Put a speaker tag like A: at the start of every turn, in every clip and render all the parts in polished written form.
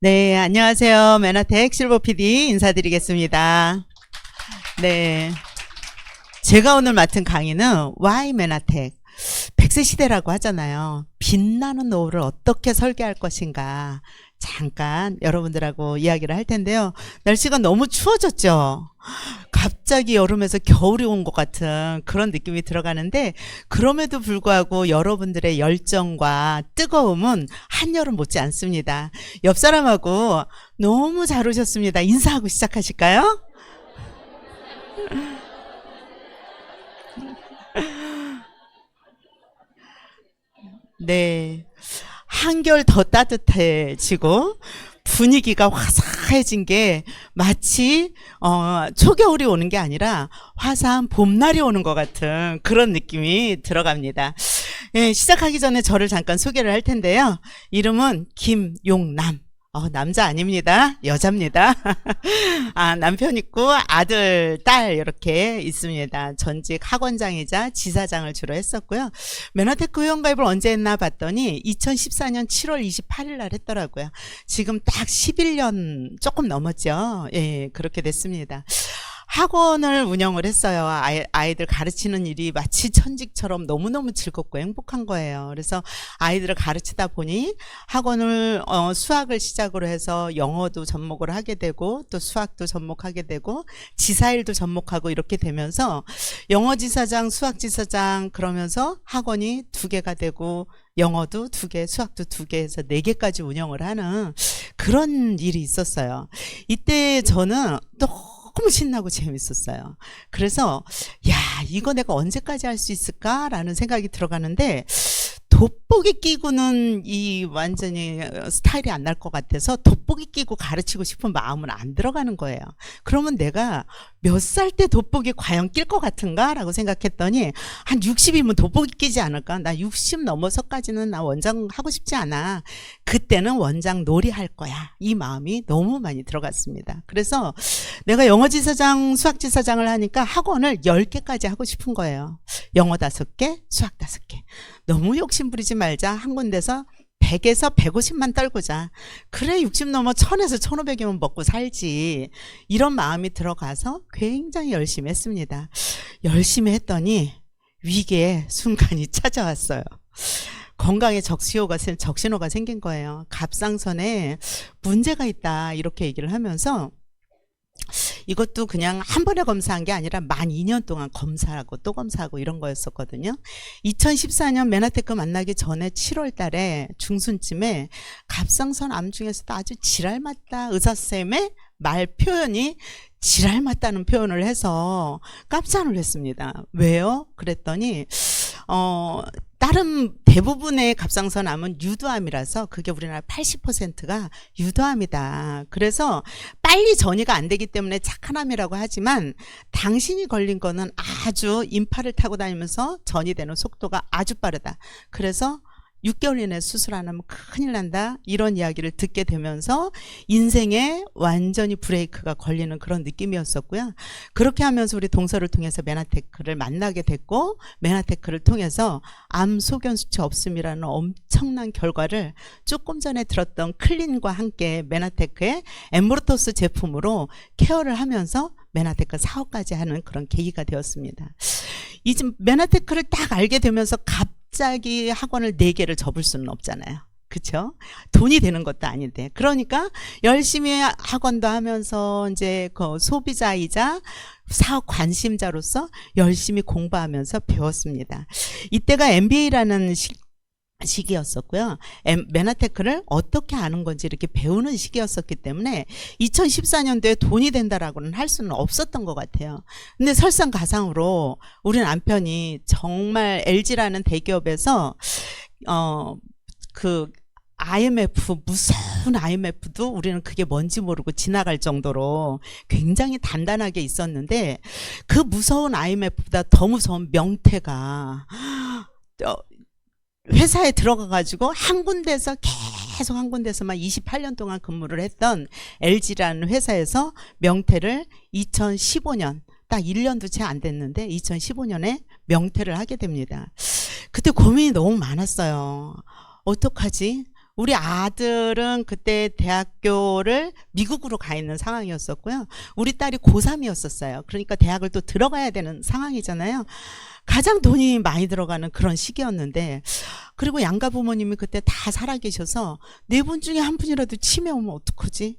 A: 네, 안녕하세요. 메나텍 실버 PD 인사드리겠습니다. 네, 제가 오늘 맡은 강의는 Why 메나텍 100세 시대라고 하잖아요. 빛나는 노후를 어떻게 설계할 것인가 잠깐 여러분들하고 이야기를 할 텐데요. 날씨가 너무 추워졌죠. 갑자기 여름에서 겨울이 온 것 같은 그런 느낌이 들어가는데, 그럼에도 불구하고 여러분들의 열정과 뜨거움은 한여름 못지 않습니다. 옆 사람하고 너무 잘 오셨습니다. 인사하고 시작하실까요? 네. 한결 더 따뜻해지고 분위기가 화사해진 게 마치 초겨울이 오는 게 아니라 화사한 봄날이 오는 것 같은 그런 느낌이 들어갑니다. 예, 시작하기 전에 저를 잠깐 소개를 할 텐데요. 이름은 김용남. 남자 아닙니다. 여자입니다. 남편 있고 아들, 딸 이렇게 있습니다. 전직 학원장이자 지사장을 주로 했었고요. 메나테크 회원가입을 언제 했나 봤더니 2014년 7월 28일 날 했더라고요. 지금 딱 11년 조금 넘었죠. 예, 그렇게 됐습니다. 학원을 운영을 했어요. 아이들 가르치는 일이 마치 천직처럼 너무너무 즐겁고 행복한 거예요. 그래서 아이들을 가르치다 보니 학원을 수학을 시작으로 해서 영어도 접목을 하게 되고 또 수학도 접목하게 되고 지사일도 접목하고 이렇게 되면서 영어지사장, 수학지사장 그러면서 학원이 2개가 되고 영어도 2개, 수학도 2개 해서 4개까지 운영을 하는 그런 일이 있었어요. 이때 저는 너무 신나고 재밌었어요. 그래서 야, 이거 내가 언제까지 할 수 있을까라는 생각이 들어가는데, 돋보기 끼고는 이 완전히 스타일이 안 날 것 같아서 돋보기 끼고 가르치고 싶은 마음은 안 들어가는 거예요. 그러면 내가 몇 살 때 돋보기 과연 낄 것 같은가 라고 생각했더니 한 60이면 돋보기 끼지 않을까? 나 60 넘어서까지는 나 원장 하고 싶지 않아. 그때는 원장 놀이 할 거야. 이 마음이 너무 많이 들어갔습니다. 그래서 내가 영어지사장, 수학지사장을 하니까 학원을 10개까지 하고 싶은 거예요. 영어 5개, 수학 5개. 너무 욕심부리지 말자. 한 군데서 100에서 150만 떨구자. 그래 60 넘어 1000에서 1500이면 먹고 살지. 이런 마음이 들어가서 굉장히 열심히 했습니다. 열심히 했더니 위기의 순간이 찾아왔어요. 건강에 적신호가 생긴 거예요. 갑상선에 문제가 있다 이렇게 얘기를 하면서, 이것도 그냥 한 번에 검사한 게 아니라 만 2년 동안 검사하고 또 검사하고 이런 거였었거든요. 2014년 메나테크 만나기 전에 7월 달에 중순쯤에 갑상선 암 중에서도 아주 지랄맞다, 의사쌤의 말 표현이 지랄맞다는 표현을 해서 깜짝 놀랐습니다. 왜요? 그랬더니 다른 대부분의 갑상선 암은 유두암이라서 그게 우리나라 80%가 유두암이다. 그래서 빨리 전이가 안 되기 때문에 착한 암이라고 하지만 당신이 걸린 거는 아주 인파를 타고 다니면서 전이 되는 속도가 아주 빠르다. 그래서 6개월 이내에 수술 안 하면 큰일 난다. 이런 이야기를 듣게 되면서 인생에 완전히 브레이크가 걸리는 그런 느낌이었었고요. 그렇게 하면서 우리 동서를 통해서 메나테크를 만나게 됐고, 메나테크를 통해서 암 소견 수치 없음이라는 엄청난 결과를 조금 전에 들었던 클린과 함께 메나테크의 엠브로토스 제품으로 케어를 하면서 메나테크 사업까지 하는 그런 계기가 되었습니다. 이제 메나테크를 딱 알게 되면서 갑자기 학원을 4개를 접을 수는 없잖아요. 그쵸? 돈이 되는 것도 아닌데. 그러니까 열심히 학원도 하면서 이제 그 소비자이자 사업 관심자로서 열심히 공부하면서 배웠습니다. 이때가 MBA라는 시기였었고요. 메나테크를 어떻게 아는 건지 이렇게 배우는 시기였었기 때문에 2014년도에 돈이 된다라고는 할 수는 없었던 것 같아요. 근데 설상가상으로 우리 남편이 정말 LG라는 대기업에서 그 IMF, 무서운 IMF도 우리는 그게 뭔지 모르고 지나갈 정도로 굉장히 단단하게 있었는데, 그 무서운 IMF보다 더 무서운 명태가 회사에 들어가가지고 한 군데서 계속 한 군데서만 28년 동안 근무를 했던 LG라는 회사에서 명퇴를 2015년 딱 1년도 채 안 됐는데 2015년에 명퇴를 하게 됩니다. 그때 고민이 너무 많았어요. 어떡하지? 우리 아들은 그때 대학교를 미국으로 가 있는 상황이었었고요. 우리 딸이 고3이었었어요. 그러니까 대학을 또 들어가야 되는 상황이잖아요. 가장 돈이 많이 들어가는 그런 시기였는데, 그리고 양가 부모님이 그때 다 살아계셔서 네 분 중에 한 분이라도 치매 오면 어떡하지?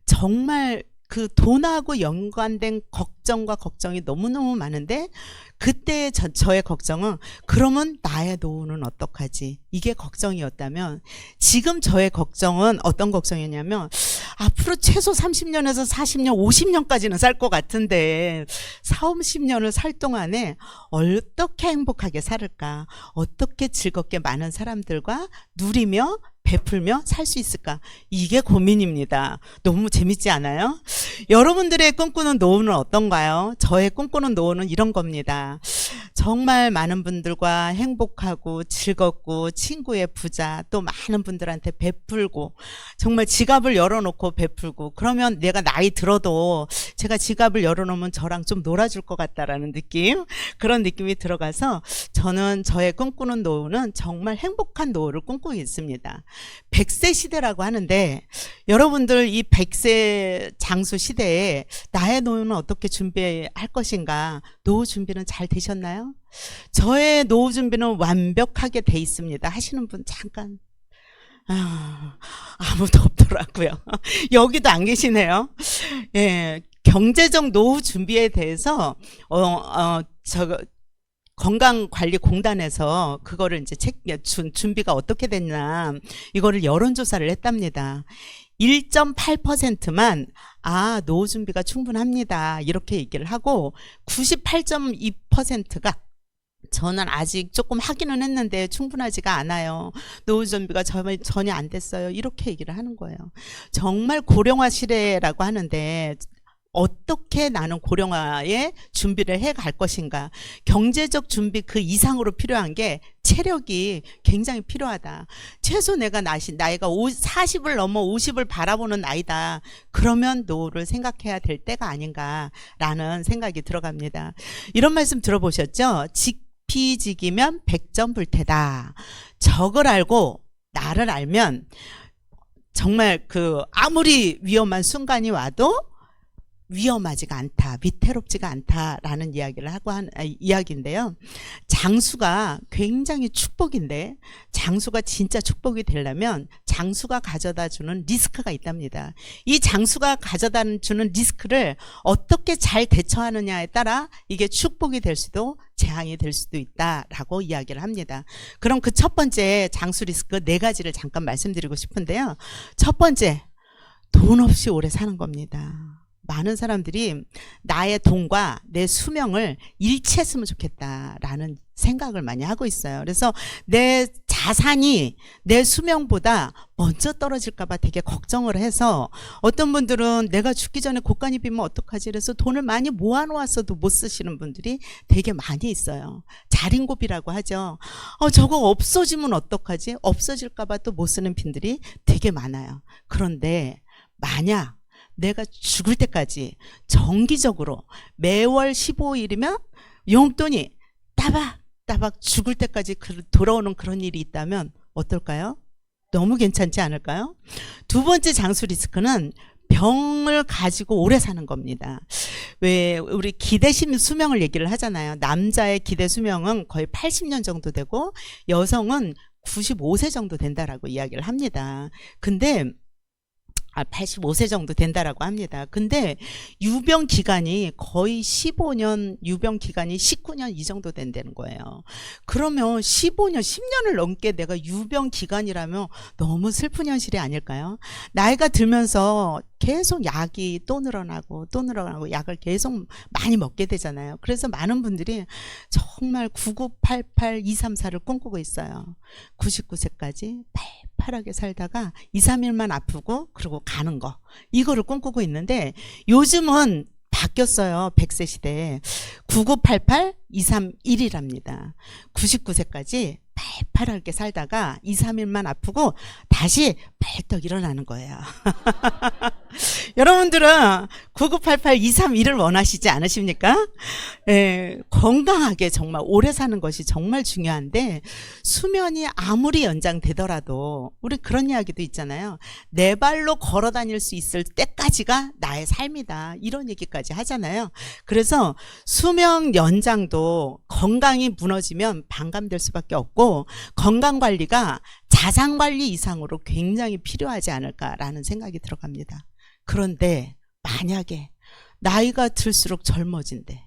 A: 정말 그 돈하고 연관된 걱정과 걱정이 너무너무 많은데, 그때 저의 걱정은 그러면 나의 노후는 어떡하지? 이게 걱정이었다면, 지금 저의 걱정은 어떤 걱정이냐면, 앞으로 최소 30년에서 40년, 50년까지는 살 것 같은데 40, 50년을 살 동안에 어떻게 행복하게 살을까? 어떻게 즐겁게 많은 사람들과 누리며 베풀며 살 수 있을까? 이게 고민입니다. 너무 재밌지 않아요? 여러분들의 꿈꾸는 노후는 어떤가요? 저의 꿈꾸는 노후는 이런 겁니다. 정말 많은 분들과 행복하고 즐겁고 친구의 부자, 또 많은 분들한테 베풀고, 정말 지갑을 열어놓고 베풀고, 그러면 내가 나이 들어도 제가 지갑을 열어놓으면 저랑 좀 놀아줄 것 같다라는 느낌, 그런 느낌이 들어가서 저는 저의 꿈꾸는 노후는 정말 행복한 노후를 꿈꾸고 있습니다. 100세 시대라고 하는데, 여러분들 이 100세 장수 시대에 나의 노후는 어떻게 준비할 것인가? 노후 준비는 잘 되셨나요? 저의 노후 준비는 완벽하게 돼 있습니다. 하시는 분 잠깐. 아무도 없더라고요. 여기도 안 계시네요. 예, 경제적 노후 준비에 대해서 건강관리공단에서 그거를 이제 준비가 어떻게 됐나, 이거를 여론조사를 했답니다. 1.8%만 노후 준비가 충분합니다, 이렇게 얘기를 하고, 98.2%가 저는 아직 조금 하기는 했는데 충분하지가 않아요, 노후 준비가 전혀 안 됐어요, 이렇게 얘기를 하는 거예요. 정말 고령화 시대라고 하는데 어떻게 나는 고령화에 준비를 해 갈 것인가. 경제적 준비 그 이상으로 필요한 게 체력이 굉장히 필요하다. 최소 내가 나이가 40을 넘어 50을 바라보는 나이다. 그러면 노후를 생각해야 될 때가 아닌가라는 생각이 들어갑니다. 이런 말씀 들어보셨죠? 지피지기면 백전불태다. 적을 알고 나를 알면 정말 아무리 위험한 순간이 와도 위험하지가 않다, 위태롭지가 않다라는 이야기를 하고 이야기인데요. 장수가 굉장히 축복인데, 장수가 진짜 축복이 되려면 장수가 가져다 주는 리스크가 있답니다. 이 장수가 가져다 주는 리스크를 어떻게 잘 대처하느냐에 따라 이게 축복이 될 수도 재앙이 될 수도 있다라고 이야기를 합니다. 그럼 그 첫 번째 장수 리스크 4가지를 잠깐 말씀드리고 싶은데요. 첫 번째, 돈 없이 오래 사는 겁니다. 많은 사람들이 나의 돈과 내 수명을 일치했으면 좋겠다라는 생각을 많이 하고 있어요. 그래서 내 자산이 내 수명보다 먼저 떨어질까 봐 되게 걱정을 해서, 어떤 분들은 내가 죽기 전에 고간이 비면 어떡하지, 그래서 돈을 많이 모아놓았어도 못 쓰시는 분들이 되게 많이 있어요. 자린고비라고 하죠. 저거 없어지면 어떡하지, 없어질까 봐 또 못 쓰는 분들이 되게 많아요. 그런데 만약 내가 죽을 때까지 정기적으로 매월 15일이면 용돈이 따박따박 죽을 때까지 돌아오는 그런 일이 있다면 어떨까요? 너무 괜찮지 않을까요? 두 번째 장수 리스크는 병을 가지고 오래 사는 겁니다. 왜 우리 기대 수명을 얘기를 하잖아요. 남자의 기대 수명은 거의 80년 정도 되고 여성은 95세 정도 된다라고 이야기를 합니다. 근데 85세 정도 된다라고 합니다. 근데 유병 기간이 거의 15년, 유병 기간이 19년 이 정도 된다는 거예요. 그러면 15년, 10년을 넘게 내가 유병 기간이라면 너무 슬픈 현실이 아닐까요? 나이가 들면서 계속 약이 또 늘어나고 약을 계속 많이 먹게 되잖아요. 그래서 많은 분들이 정말 9988, 234를 꿈꾸고 있어요. 99세까지 팔팔하게 살다가 2, 3일만 아프고 그러고 가는 거, 이거를 꿈꾸고 있는데 요즘은 바뀌었어요. 100세 시대에 9988, 231이랍니다. 99세까지 팔팔하게 살다가 2, 3일만 아프고 다시 벌떡 일어나는 거예요. 여러분들은 9988-231을 원하시지 않으십니까? 예, 건강하게 정말 오래 사는 것이 정말 중요한데, 수면이 아무리 연장되더라도 우리 그런 이야기도 있잖아요. 내 발로 걸어 다닐 수 있을 때까지가 나의 삶이다, 이런 얘기까지 하잖아요. 그래서 수명 연장도 건강이 무너지면 반감될 수밖에 없고, 건강관리가 자산관리 이상으로 굉장히 필요하지 않을까라는 생각이 들어갑니다. 그런데 만약에 나이가 들수록 젊어진대,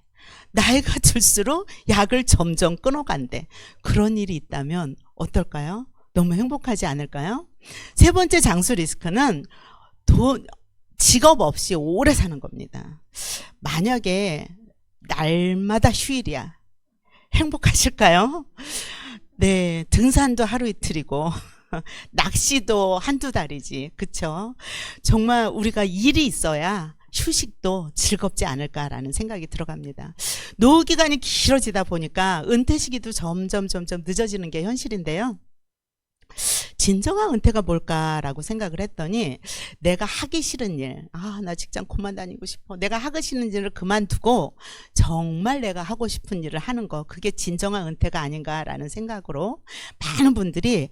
A: 나이가 들수록 약을 점점 끊어간대, 그런 일이 있다면 어떨까요? 너무 행복하지 않을까요? 세 번째 장수 리스크는 직업 없이 오래 사는 겁니다. 만약에 날마다 휴일이야, 행복하실까요? 네, 등산도 하루 이틀이고 낚시도 한두 달이지, 그쵸? 정말 우리가 일이 있어야 휴식도 즐겁지 않을까라는 생각이 들어갑니다. 노후 기간이 길어지다 보니까 은퇴 시기도 점점 늦어지는 게 현실인데요. 진정한 은퇴가 뭘까라고 생각을 했더니, 내가 하기 싫은 일, 나 직장 그만 다니고 싶어, 내가 하기 싫은 일을 그만두고 정말 내가 하고 싶은 일을 하는 거, 그게 진정한 은퇴가 아닌가라는 생각으로 많은 분들이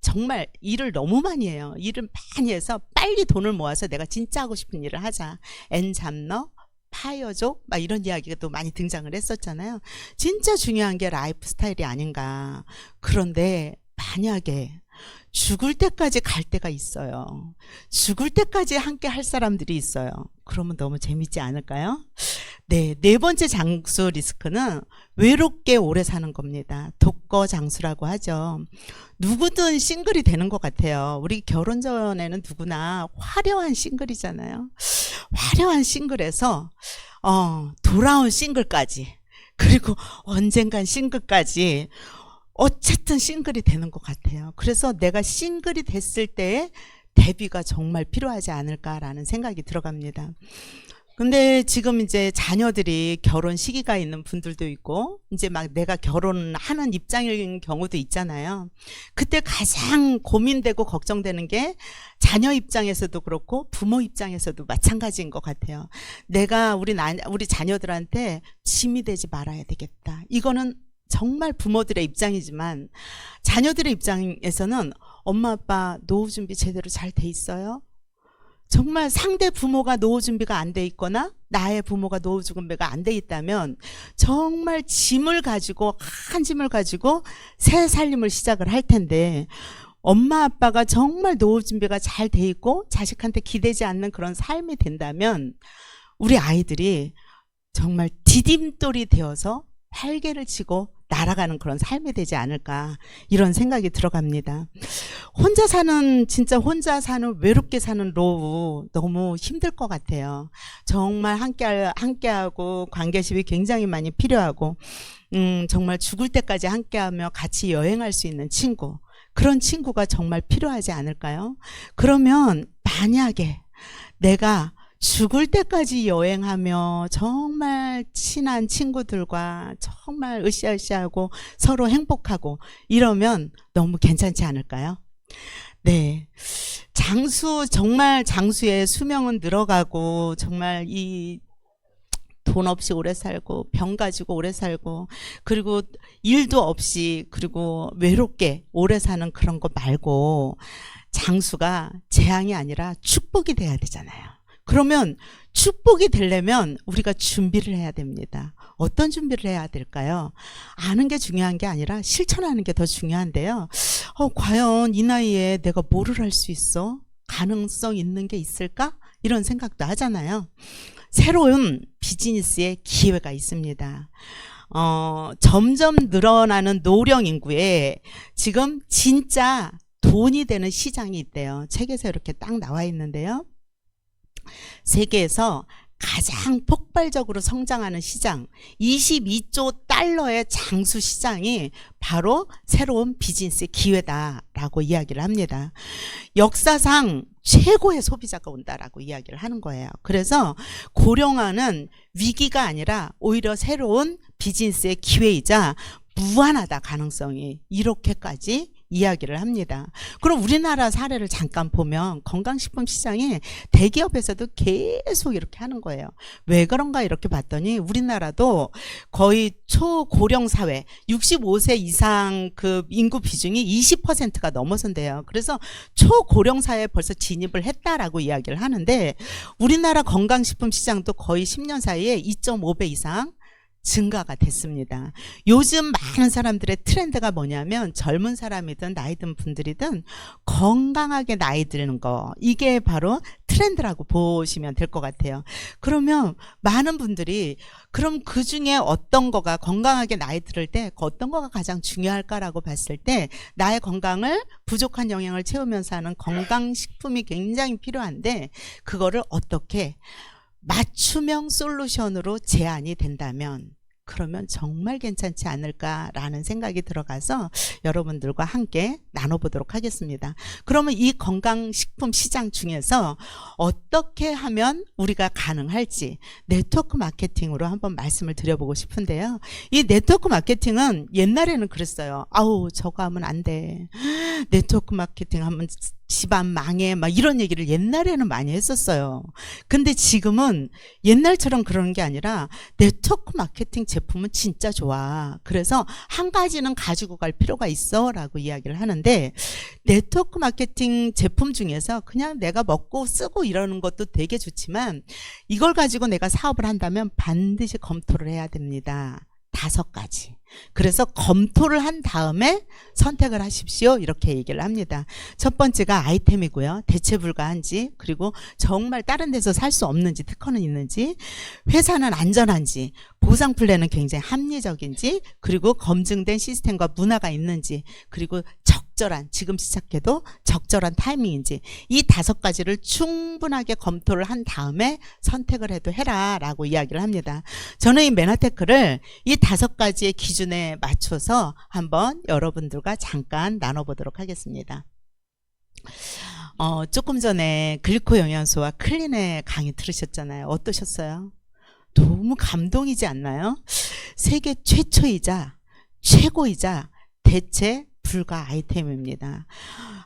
A: 정말 일을 너무 많이 해요. 일을 많이 해서 빨리 돈을 모아서 내가 진짜 하고 싶은 일을 하자, 엔잡러, 파이어족, 막 이런 이야기가 또 많이 등장을 했었잖아요. 진짜 중요한 게 라이프 스타일이 아닌가. 그런데 만약에 죽을 때까지 갈 때가 있어요. 죽을 때까지 함께 할 사람들이 있어요. 그러면 너무 재밌지 않을까요? 네, 네 번째 장수 리스크는 외롭게 오래 사는 겁니다. 독거 장수라고 하죠. 누구든 싱글이 되는 것 같아요. 우리 결혼 전에는 누구나 화려한 싱글이잖아요. 화려한 싱글에서 돌아온 싱글까지, 그리고 언젠간 싱글까지, 어쨌든 싱글이 되는 것 같아요. 그래서 내가 싱글이 됐을 때의 대비가 정말 필요하지 않을까라는 생각이 들어갑니다. 근데 지금 이제 자녀들이 결혼 시기가 있는 분들도 있고, 이제 막 내가 결혼하는 입장인 경우도 있잖아요. 그때 가장 고민되고 걱정되는 게 자녀 입장에서도 그렇고 부모 입장에서도 마찬가지인 것 같아요. 내가 우리 자녀들한테 짐이 되지 말아야 되겠다. 이거는 정말 부모들의 입장이지만, 자녀들의 입장에서는 엄마 아빠 노후 준비 제대로 잘 돼 있어요? 정말 상대 부모가 노후 준비가 안 돼 있거나 나의 부모가 노후 준비가 안 돼 있다면 정말 한 짐을 가지고 새 살림을 시작을 할 텐데, 엄마 아빠가 정말 노후 준비가 잘 돼 있고 자식한테 기대지 않는 그런 삶이 된다면 우리 아이들이 정말 디딤돌이 되어서 활개를 치고 날아가는 그런 삶이 되지 않을까, 이런 생각이 들어갑니다. 혼자 사는 외롭게 사는 노후 너무 힘들 것 같아요. 정말 함께하고 관계심이 굉장히 많이 필요하고, 정말 죽을 때까지 함께하며 같이 여행할 수 있는 친구, 그런 친구가 정말 필요하지 않을까요? 그러면 만약에 내가 죽을 때까지 여행하며 정말 친한 친구들과 정말 으쌰으쌰하고 서로 행복하고 이러면 너무 괜찮지 않을까요? 네, 정말 장수의 수명은 늘어가고, 정말 이 돈 없이 오래 살고 병 가지고 오래 살고, 그리고 일도 없이, 그리고 외롭게 오래 사는 그런 거 말고, 장수가 재앙이 아니라 축복이 돼야 되잖아요. 그러면 축복이 되려면 우리가 준비를 해야 됩니다. 어떤 준비를 해야 될까요? 아는 게 중요한 게 아니라 실천하는 게 더 중요한데요. 과연 이 나이에 내가 뭐를 할 수 있어? 가능성 있는 게 있을까? 이런 생각도 하잖아요. 새로운 비즈니스의 기회가 있습니다. 점점 늘어나는 노령 인구에 지금 진짜 돈이 되는 시장이 있대요. 책에서 이렇게 딱 나와 있는데요. 세계에서 가장 폭발적으로 성장하는 시장, 22조 달러의 장수 시장이 바로 새로운 비즈니스의 기회다라고 이야기를 합니다. 역사상 최고의 소비자가 온다라고 이야기를 하는 거예요. 그래서 고령화는 위기가 아니라 오히려 새로운 비즈니스의 기회이자 무한하다, 가능성이. 이렇게까지 이야기를 합니다. 그럼 우리나라 사례를 잠깐 보면 건강식품 시장에 대기업에서도 계속 이렇게 하는 거예요. 왜 그런가 이렇게 봤더니 우리나라도 거의 초고령 사회 65세 이상 그 인구 비중이 20%가 넘어선대요. 그래서 초고령 사회에 벌써 진입을 했다라고 이야기를 하는데 우리나라 건강식품 시장도 거의 10년 사이에 2.5배 이상 증가가 됐습니다. 요즘 많은 사람들의 트렌드가 뭐냐면 젊은 사람이든 나이 든 분들이든 건강하게 나이 드는 거, 이게 바로 트렌드라고 보시면 될 것 같아요. 그러면 많은 분들이 그럼 그 중에 어떤 거가 건강하게 나이 들을 때 어떤 거가 가장 중요할까라고 봤을 때 나의 건강을 부족한 영양을 채우면서 하는 건강식품이 굉장히 필요한데 그거를 어떻게 맞춤형 솔루션으로 제안이 된다면 그러면 정말 괜찮지 않을까라는 생각이 들어가서 여러분들과 함께 나눠보도록 하겠습니다. 그러면 이 건강식품 시장 중에서 어떻게 하면 우리가 가능할지 네트워크 마케팅으로 한번 말씀을 드려보고 싶은데요. 이 네트워크 마케팅은 옛날에는 그랬어요. 아우 저거 하면 안 돼. 네트워크 마케팅 하면 집안 망해 막 이런 얘기를 옛날에는 많이 했었어요. 근데 지금은 옛날처럼 그러는 게 아니라 네트워크 마케팅 제품은 진짜 좋아. 그래서 한 가지는 가지고 갈 필요가 있어 라고 이야기를 하는데 네트워크 마케팅 제품 중에서 그냥 내가 먹고 쓰고 이러는 것도 되게 좋지만 이걸 가지고 내가 사업을 한다면 반드시 검토를 해야 됩니다. 5가지. 그래서 검토를 한 다음에 선택을 하십시오. 이렇게 얘기를 합니다. 첫 번째가 아이템이고요. 대체 불가한지, 그리고 정말 다른 데서 살 수 없는지, 특허는 있는지, 회사는 안전한지, 보상 플랜은 굉장히 합리적인지, 그리고 검증된 시스템과 문화가 있는지, 그리고 적절한, 지금 시작해도 적절한 타이밍인지, 이 5가지를 충분하게 검토를 한 다음에 선택을 해도 해라 라고 이야기를 합니다. 저는 이 메나테크를 이 5가지의 기준에 맞춰서 한번 여러분들과 잠깐 나눠보도록 하겠습니다. 조금 전에 글리코 영양소와 클린의 강의 들으셨잖아요. 어떠셨어요? 너무 감동이지 않나요? 세계 최초이자 최고이자 대체 불가 아이템입니다.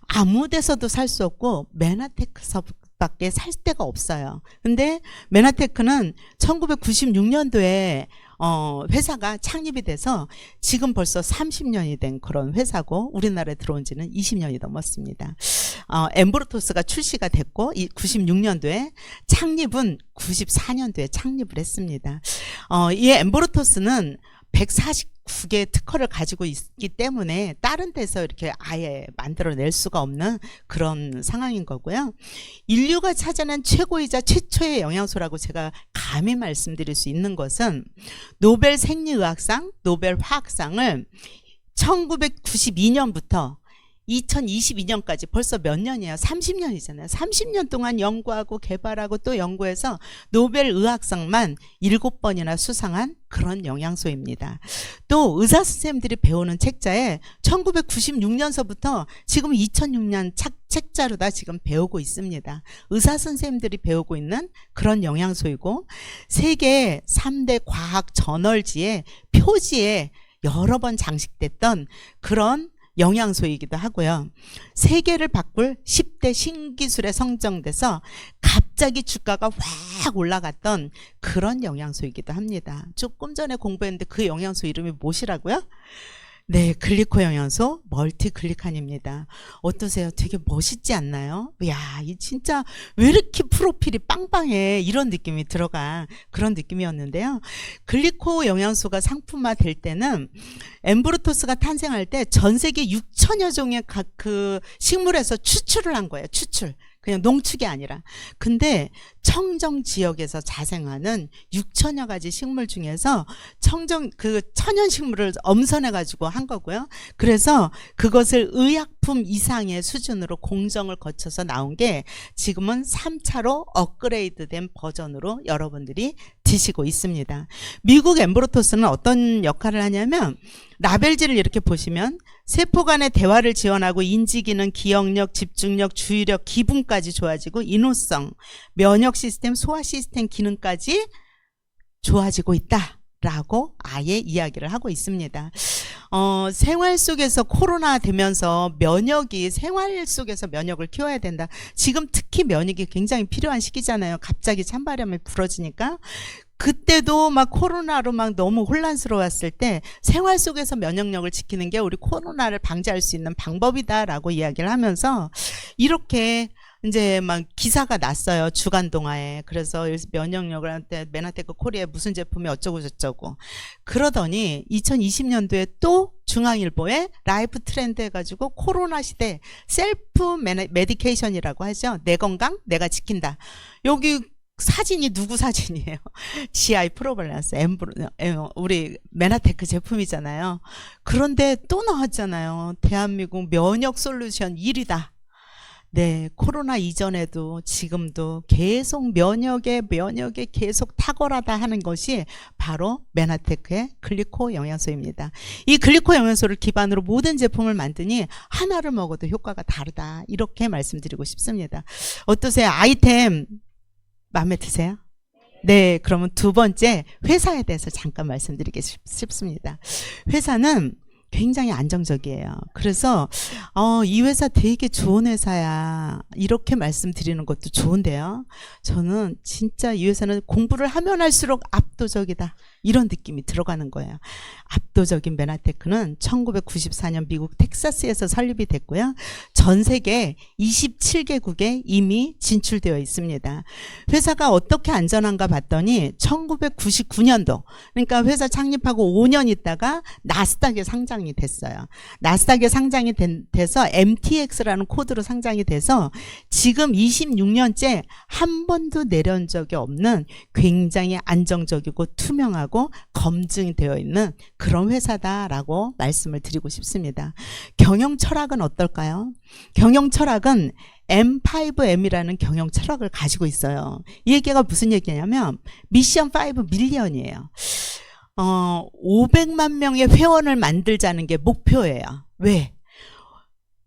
A: 아무 데서도 살 수 없고 메나테크서밖에 살 데가 없어요. 근데 메나테크는 1996년도에 회사가 창립이 돼서 지금 벌써 30년이 된 그런 회사고 우리나라에 들어온 지는 20년이 넘었습니다. 엠브로토스가 출시가 됐고 96년도에 창립은 94년도에 창립을 했습니다. 이 엠브로토스는 149개 특허를 가지고 있기 때문에 다른 데서 이렇게 아예 만들어낼 수가 없는 그런 상황인 거고요. 인류가 찾아낸 최고이자 최초의 영양소라고 제가 감히 말씀드릴 수 있는 것은 노벨 생리의학상, 노벨 화학상을 1992년부터 2022년까지 벌써 몇 년이에요? 30년이잖아요. 30년 동안 연구하고 개발하고 또 연구해서 노벨 의학상만 7번이나 수상한 그런 영양소입니다. 또 의사 선생님들이 배우는 책자에 1996년서부터 지금 2006년 책자로다 지금 배우고 있습니다. 의사 선생님들이 배우고 있는 그런 영양소이고 세계 3대 과학 저널지에 표지에 여러 번 장식됐던 그런 영양소이기도 하고요. 세계를 바꿀 10대 신기술에 선정돼서 갑자기 주가가 확 올라갔던 그런 영양소이기도 합니다. 조금 전에 공부했는데 그 영양소 이름이 무엇이라고요? 네, 글리코 영양소 멀티글리칸입니다. 어떠세요? 되게 멋있지 않나요? 야, 이 진짜 왜 이렇게 프로필이 빵빵해 이런 느낌이 들어간 그런 느낌이었는데요. 글리코 영양소가 상품화 될 때는 엠브로토스가 탄생할 때 전 세계 6천여 종의 각 그 식물에서 추출을 한 거예요. 추출. 그냥 농축이 아니라. 근데 청정 지역에서 자생하는 6천여 가지 식물 중에서 천연 식물을 엄선해 가지고 한 거고요. 그래서 그것을 의약품 이상의 수준으로 공정을 거쳐서 나온 게 지금은 3차로 업그레이드된 버전으로 여러분들이 드시고 있습니다. 미국 엠브로토스는 어떤 역할을 하냐면 라벨지를 이렇게 보시면 세포 간의 대화를 지원하고 인지기능, 기억력, 집중력, 주의력, 기분까지 좋아지고 인후성, 면역 시스템, 소화 시스템 기능까지 좋아지고 있다 라고 아예 이야기를 하고 있습니다. 생활 속에서 코로나 되면서 생활 속에서 면역을 키워야 된다. 지금 특히 면역이 굉장히 필요한 시기잖아요. 갑자기 찬바람이 불어지니까. 그때도 막 코로나로 막 너무 혼란스러웠을 때 생활 속에서 면역력을 지키는 게 우리 코로나를 방지할 수 있는 방법이다라고 이야기를 하면서 이렇게 이제 막 기사가 났어요. 주간 동화에. 그래서 면역력을 한때 메나테크 코리아 무슨 제품이 어쩌고 저쩌고. 그러더니 2020년도에 또 중앙일보에 라이프 트렌드 해가지고 코로나 시대 셀프 메디케이션이라고 하죠. 내 건강 내가 지킨다. 여기 사진이 누구 사진이에요? GI 프로밸런스 우리 메나테크 제품이잖아요. 그런데 또 나왔잖아요. 대한민국 면역 솔루션 1위다. 네, 코로나 이전에도 지금도 계속 면역에 계속 탁월하다 하는 것이 바로 메나테크의 글리코 영양소입니다. 이 글리코 영양소를 기반으로 모든 제품을 만드니 하나를 먹어도 효과가 다르다. 이렇게 말씀드리고 싶습니다. 어떠세요? 아이템 마음에 드세요? 네, 그러면 두 번째 회사에 대해서 잠깐 말씀드리고 싶습니다. 회사는 굉장히 안정적이에요. 그래서 이 회사 되게 좋은 회사야 이렇게 말씀드리는 것도 좋은데요. 저는 진짜 이 회사는 공부를 하면 할수록 압도적이다 이런 느낌이 들어가는 거예요. 압도적인 메나테크는 1994년 미국 텍사스에서 설립이 됐고요. 전 세계 27개국에 이미 진출되어 있습니다. 회사가 어떻게 안전한가 봤더니 1999년도 그러니까 회사 창립하고 5년 있다가 나스닥에 상장이 됐어요. 나스닥에 상장이 돼서 MTX라는 코드로 상장이 돼서 지금 26년째 한 번도 내려온 적이 없는 굉장히 안정적이고 투명하고 검증되어 있는 그런 회사다라고 말씀을 드리고 싶습니다. 경영 철학은 어떨까요? 경영 철학은 M5M이라는 경영 철학을 가지고 있어요. 이 얘기가 무슨 얘기냐면 미션 5 밀리언이에요. 500만 명의 회원을 만들자는 게 목표예요. 왜?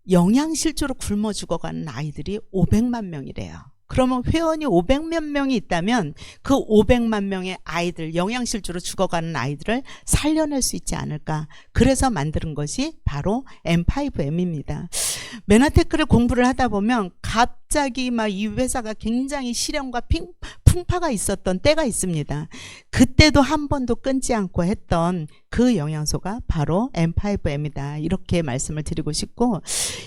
A: 영양실조로 굶어 죽어가는 아이들이 500만 명이래요. 그러면 회원이 500만 명이 있다면 그 500만 명의 아이들, 영양실조로 죽어가는 아이들을 살려낼 수 있지 않을까. 그래서 만드는 것이 바로 M5M입니다. 메나테크를 공부를 하다 보면 갑자기 막 이 회사가 굉장히 시련과 풍파가 있었던 때가 있습니다. 그때도 한 번도 끊지 않고 했던 그 영양소가 바로 M5M이다. 이렇게 말씀을 드리고 싶고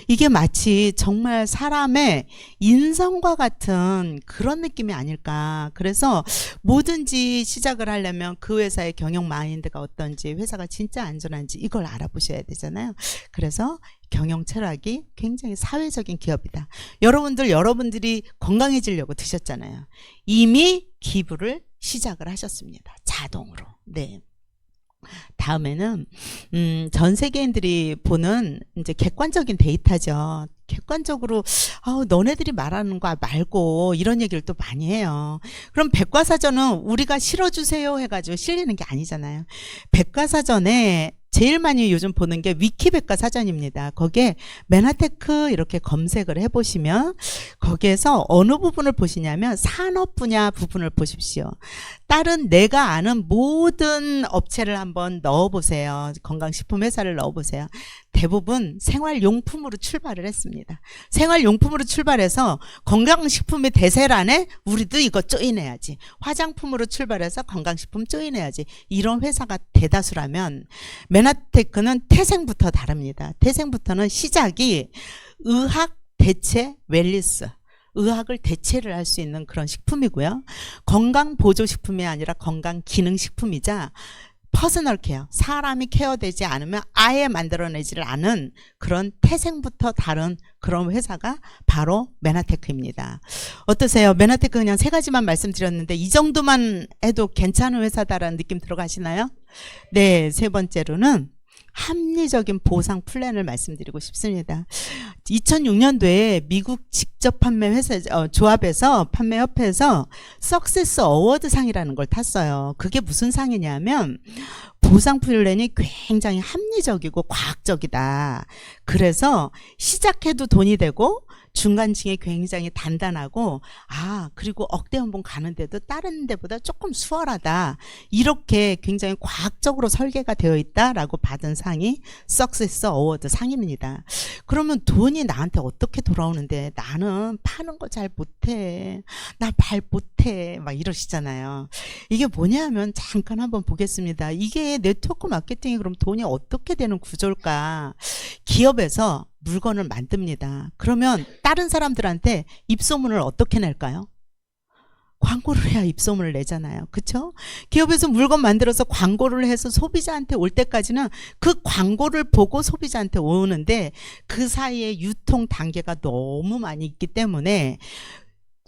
A: 이게 마치 정말 사람의 인성과 같은 그런 느낌이 아닐까. 그래서 뭐든지 시작을 하려면 그 회사의 경영 마인드가 어떤지 회사가 진짜 안전한지 이걸 알아보셔야 되잖아요. 그래서 경영 철학이 굉장히 사회적인 기업이다. 여러분들이 건강해지려고 드셨잖아요. 이미 기부를 시작을 하셨습니다. 자동으로. 네. 다음에는 전 세계인들이 보는 이제 객관적인 데이터죠. 객관적으로 너네들이 말하는 거 말고 이런 얘기를 또 많이 해요. 그럼 백과사전은 우리가 실어주세요 해가지고 실리는 게 아니잖아요. 백과사전에 제일 많이 요즘 보는 게 위키백과사전입니다. 거기에 메나테크 이렇게 검색을 해보시면 거기에서 어느 부분을 보시냐면 산업 분야 부분을 보십시오. 다른 내가 아는 모든 업체를 한번 넣어보세요. 건강식품 회사를 넣어보세요. 대부분 생활용품으로 출발을 했습니다. 생활용품으로 출발해서 건강식품의 대세란에 우리도 이거 조인해야지. 화장품으로 출발해서 건강식품 조인해야지. 이런 회사가 대다수라면 메나테크는 태생부터 다릅니다. 태생부터는 시작이 의학 대체 웰니스. 의학을 대체를 할 수 있는 그런 식품이고요. 건강보조식품이 아니라 건강기능식품이자 퍼스널 케어, 사람이 케어되지 않으면 아예 만들어내지를 않은 그런 태생부터 다른 그런 회사가 바로 메나테크입니다. 어떠세요? 메나테크 그냥 세 가지만 말씀드렸는데 이 정도만 해도 괜찮은 회사다라는 느낌 들어가시나요? 네, 세 번째로는 합리적인 보상 플랜을 말씀드리고 싶습니다. 2006년도에 미국 직접 판매 회사 조합에서 판매협회에서 석세스 어워드 상이라는 걸 탔어요. 그게 무슨 상이냐면 보상 플랜이 굉장히 합리적이고 과학적이다. 그래서 시작해도 돈이 되고 중간층이 굉장히 단단하고, 그리고 억대 연봉 가는데도 다른 데보다 조금 수월하다. 이렇게 굉장히 과학적으로 설계가 되어 있다라고 받은 상이 석세스 어워드 상입니다. 그러면 돈이 나한테 어떻게 돌아오는데 나는 파는 거 잘 못해. 나 말 못해. 막 이러시잖아요. 이게 뭐냐면 잠깐 한번 보겠습니다. 이게 네트워크 마케팅이 그럼 돈이 어떻게 되는 구조일까? 기업에서 물건을 만듭니다. 그러면 다른 사람들한테 입소문을 어떻게 낼까요? 광고를 해야 입소문을 내잖아요. 그쵸? 기업에서 물건 만들어서 광고를 해서 소비자한테 올 때까지는 그 광고를 보고 소비자한테 오는데 그 사이에 유통 단계가 너무 많이 있기 때문에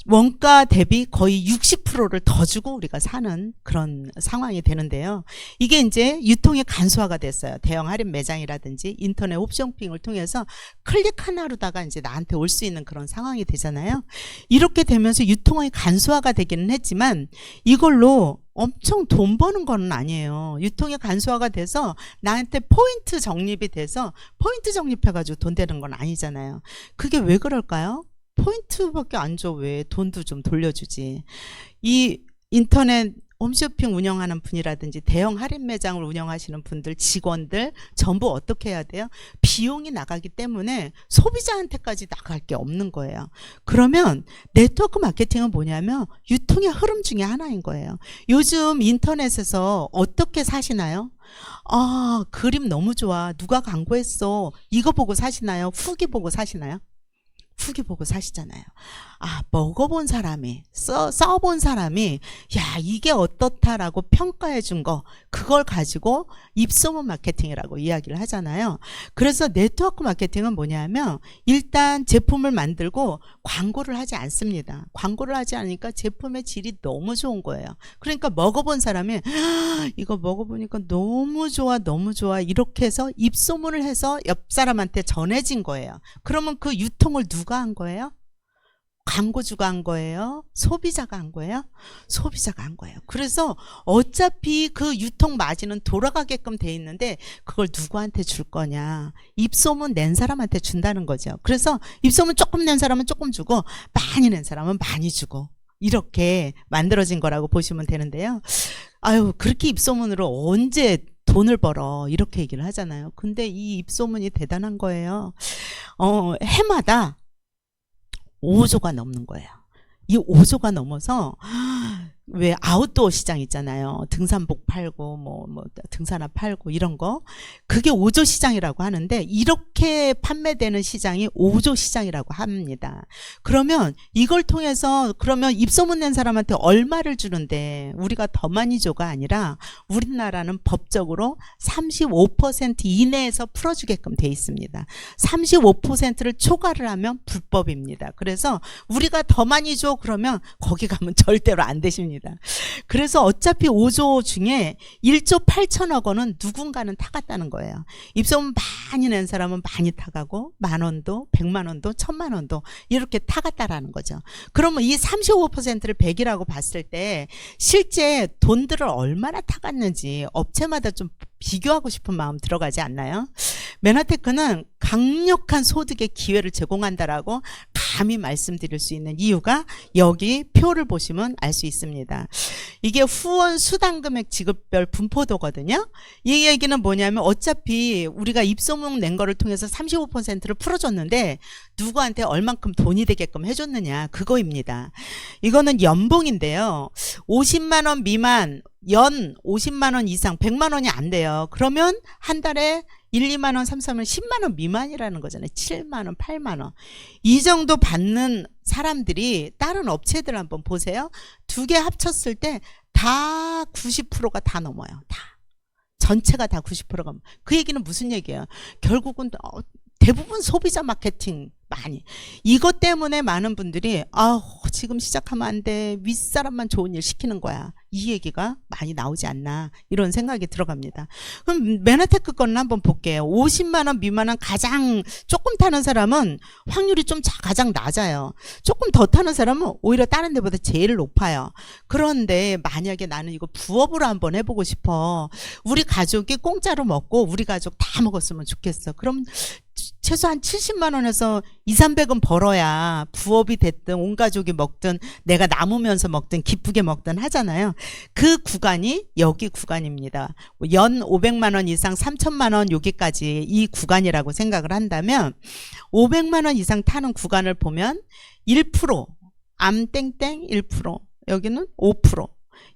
A: 원가 대비 거의 60%를 더 주고 우리가 사는 그런 상황이 되는데요. 이게 이제 유통의 간소화가 됐어요. 대형 할인 매장이라든지 인터넷 옵션핑을 통해서 클릭 하나로다가 이제 나한테 올 수 있는 그런 상황이 되잖아요. 이렇게 되면서 유통의 간소화가 되기는 했지만 이걸로 엄청 돈 버는 건 아니에요. 유통의 간소화가 돼서 나한테 포인트 적립이 돼서 포인트 적립해가지고 돈 되는 건 아니잖아요. 그게 왜 그럴까요? 포인트밖에 안 줘. 왜 돈도 좀 돌려주지. 이 인터넷 홈쇼핑 운영하는 분이라든지 대형 할인 매장을 운영하시는 분들, 직원들 전부 어떻게 해야 돼요? 비용이 나가기 때문에 소비자한테까지 나갈 게 없는 거예요. 그러면 네트워크 마케팅은 뭐냐면 유통의 흐름 중에 하나인 거예요. 요즘 인터넷에서 어떻게 사시나요? 그림 너무 좋아. 누가 광고했어. 이거 보고 사시나요? 후기 보고 사시나요? 후기 보고 사시잖아요. 먹어본 사람이, 써본 사람이, 야, 이게 어떻다라고 평가해 준 거, 그걸 가지고 입소문 마케팅이라고 이야기를 하잖아요. 그래서 네트워크 마케팅은 뭐냐면, 일단 제품을 만들고 광고를 하지 않습니다. 광고를 하지 않으니까 제품의 질이 너무 좋은 거예요. 그러니까 먹어본 사람이, 이거 먹어보니까 너무 좋아, 너무 좋아. 이렇게 해서 입소문을 해서 옆 사람한테 전해진 거예요. 그러면 그 유통을 누가 한 거예요? 광고주가 한 거예요? 소비자가 한 거예요? 소비자가 한 거예요. 그래서 어차피 그 유통 마진은 돌아가게끔 돼 있는데 그걸 누구한테 줄 거냐? 입소문 낸 사람한테 준다는 거죠. 그래서 입소문 조금 낸 사람은 조금 주고 많이 낸 사람은 많이 주고 이렇게 만들어진 거라고 보시면 되는데요. 그렇게 입소문으로 언제 돈을 벌어 이렇게 얘기를 하잖아요. 근데 이 입소문이 대단한 거예요. 해마다 5조가 넘는 거예요. 이 5조가 넘어서 왜 아웃도어 시장 있잖아요. 등산복 팔고 뭐 등산화 팔고 이런 거. 그게 5조 시장이라고 하는데 이렇게 판매되는 시장이 5조 시장이라고 합니다. 그러면 이걸 통해서 그러면 입소문 낸 사람한테 얼마를 주는데 우리가 더 많이 줘가 아니라 우리나라는 법적으로 35% 이내에서 풀어주게끔 돼 있습니다. 35%를 초과를 하면 불법입니다. 그래서 우리가 더 많이 줘 그러면 거기 가면 절대로 안 되십니다. 그래서 어차피 5조 중에 1조 8천억 원은 누군가는 타갔다는 거예요. 입소문 많이 낸 사람은 많이 타가고 10,000원도 100만 원도 1,000만 원도 이렇게 타갔다라는 거죠. 그러면 이 35%를 100이라고 봤을 때 실제 돈들을 얼마나 타갔는지 업체마다 좀 비교하고 싶은 마음 들어가지 않나요? 메나테크는 강력한 소득의 기회를 제공한다라고 감히 말씀드릴 수 있는 이유가 여기 표를 보시면 알 수 있습니다. 이게 후원 수당 금액 지급별 분포도거든요. 이 얘기는 뭐냐면 어차피 우리가 입소문 낸 거를 통해서 35%를 풀어줬는데 누구한테 얼만큼 돈이 되게끔 해줬느냐 그거입니다. 이거는 연봉인데요. 50만 원 미만 연 50만 원 이상 100만 원이 안 돼요. 그러면 한 달에 1, 2만 원, 3, 4만 원, 10만 원 미만이라는 거잖아요. 7만 원, 8만 원. 이 정도 받는 사람들이 다른 업체들 한번 보세요. 두 개 합쳤을 때 다 90%가 다 넘어요. 다. 전체가 다 90%가 넘어요. 그 얘기는 무슨 얘기예요? 결국은 대부분 소비자 마케팅 많이. 이것 때문에 많은 분들이 지금 시작하면 안 돼. 윗사람만 좋은 일 시키는 거야. 이 얘기가 많이 나오지 않나 이런 생각이 들어갑니다. 그럼 메나테크 거는 한번 볼게요. 50만 원 미만한 가장 조금 타는 사람은 확률이 좀 가장 낮아요. 조금 더 타는 사람은 오히려 다른 데보다 제일 높아요. 그런데 만약에 나는 이거 부업으로 한번 해보고 싶어. 우리 가족이 공짜로 먹고 우리 가족 다 먹었으면 좋겠어. 그럼 최소한 70만 원에서 2, 300은 벌어야 부업이 됐든 온 가족이 먹든 내가 남으면서 먹든 기쁘게 먹든 하잖아요. 그 구간이 여기 구간입니다. 연 500만 원 이상 3천만 원 여기까지 이 구간이라고 생각을 한다면 500만 원 이상 타는 구간을 보면 1%, 암땡땡 1%, 여기는 5%.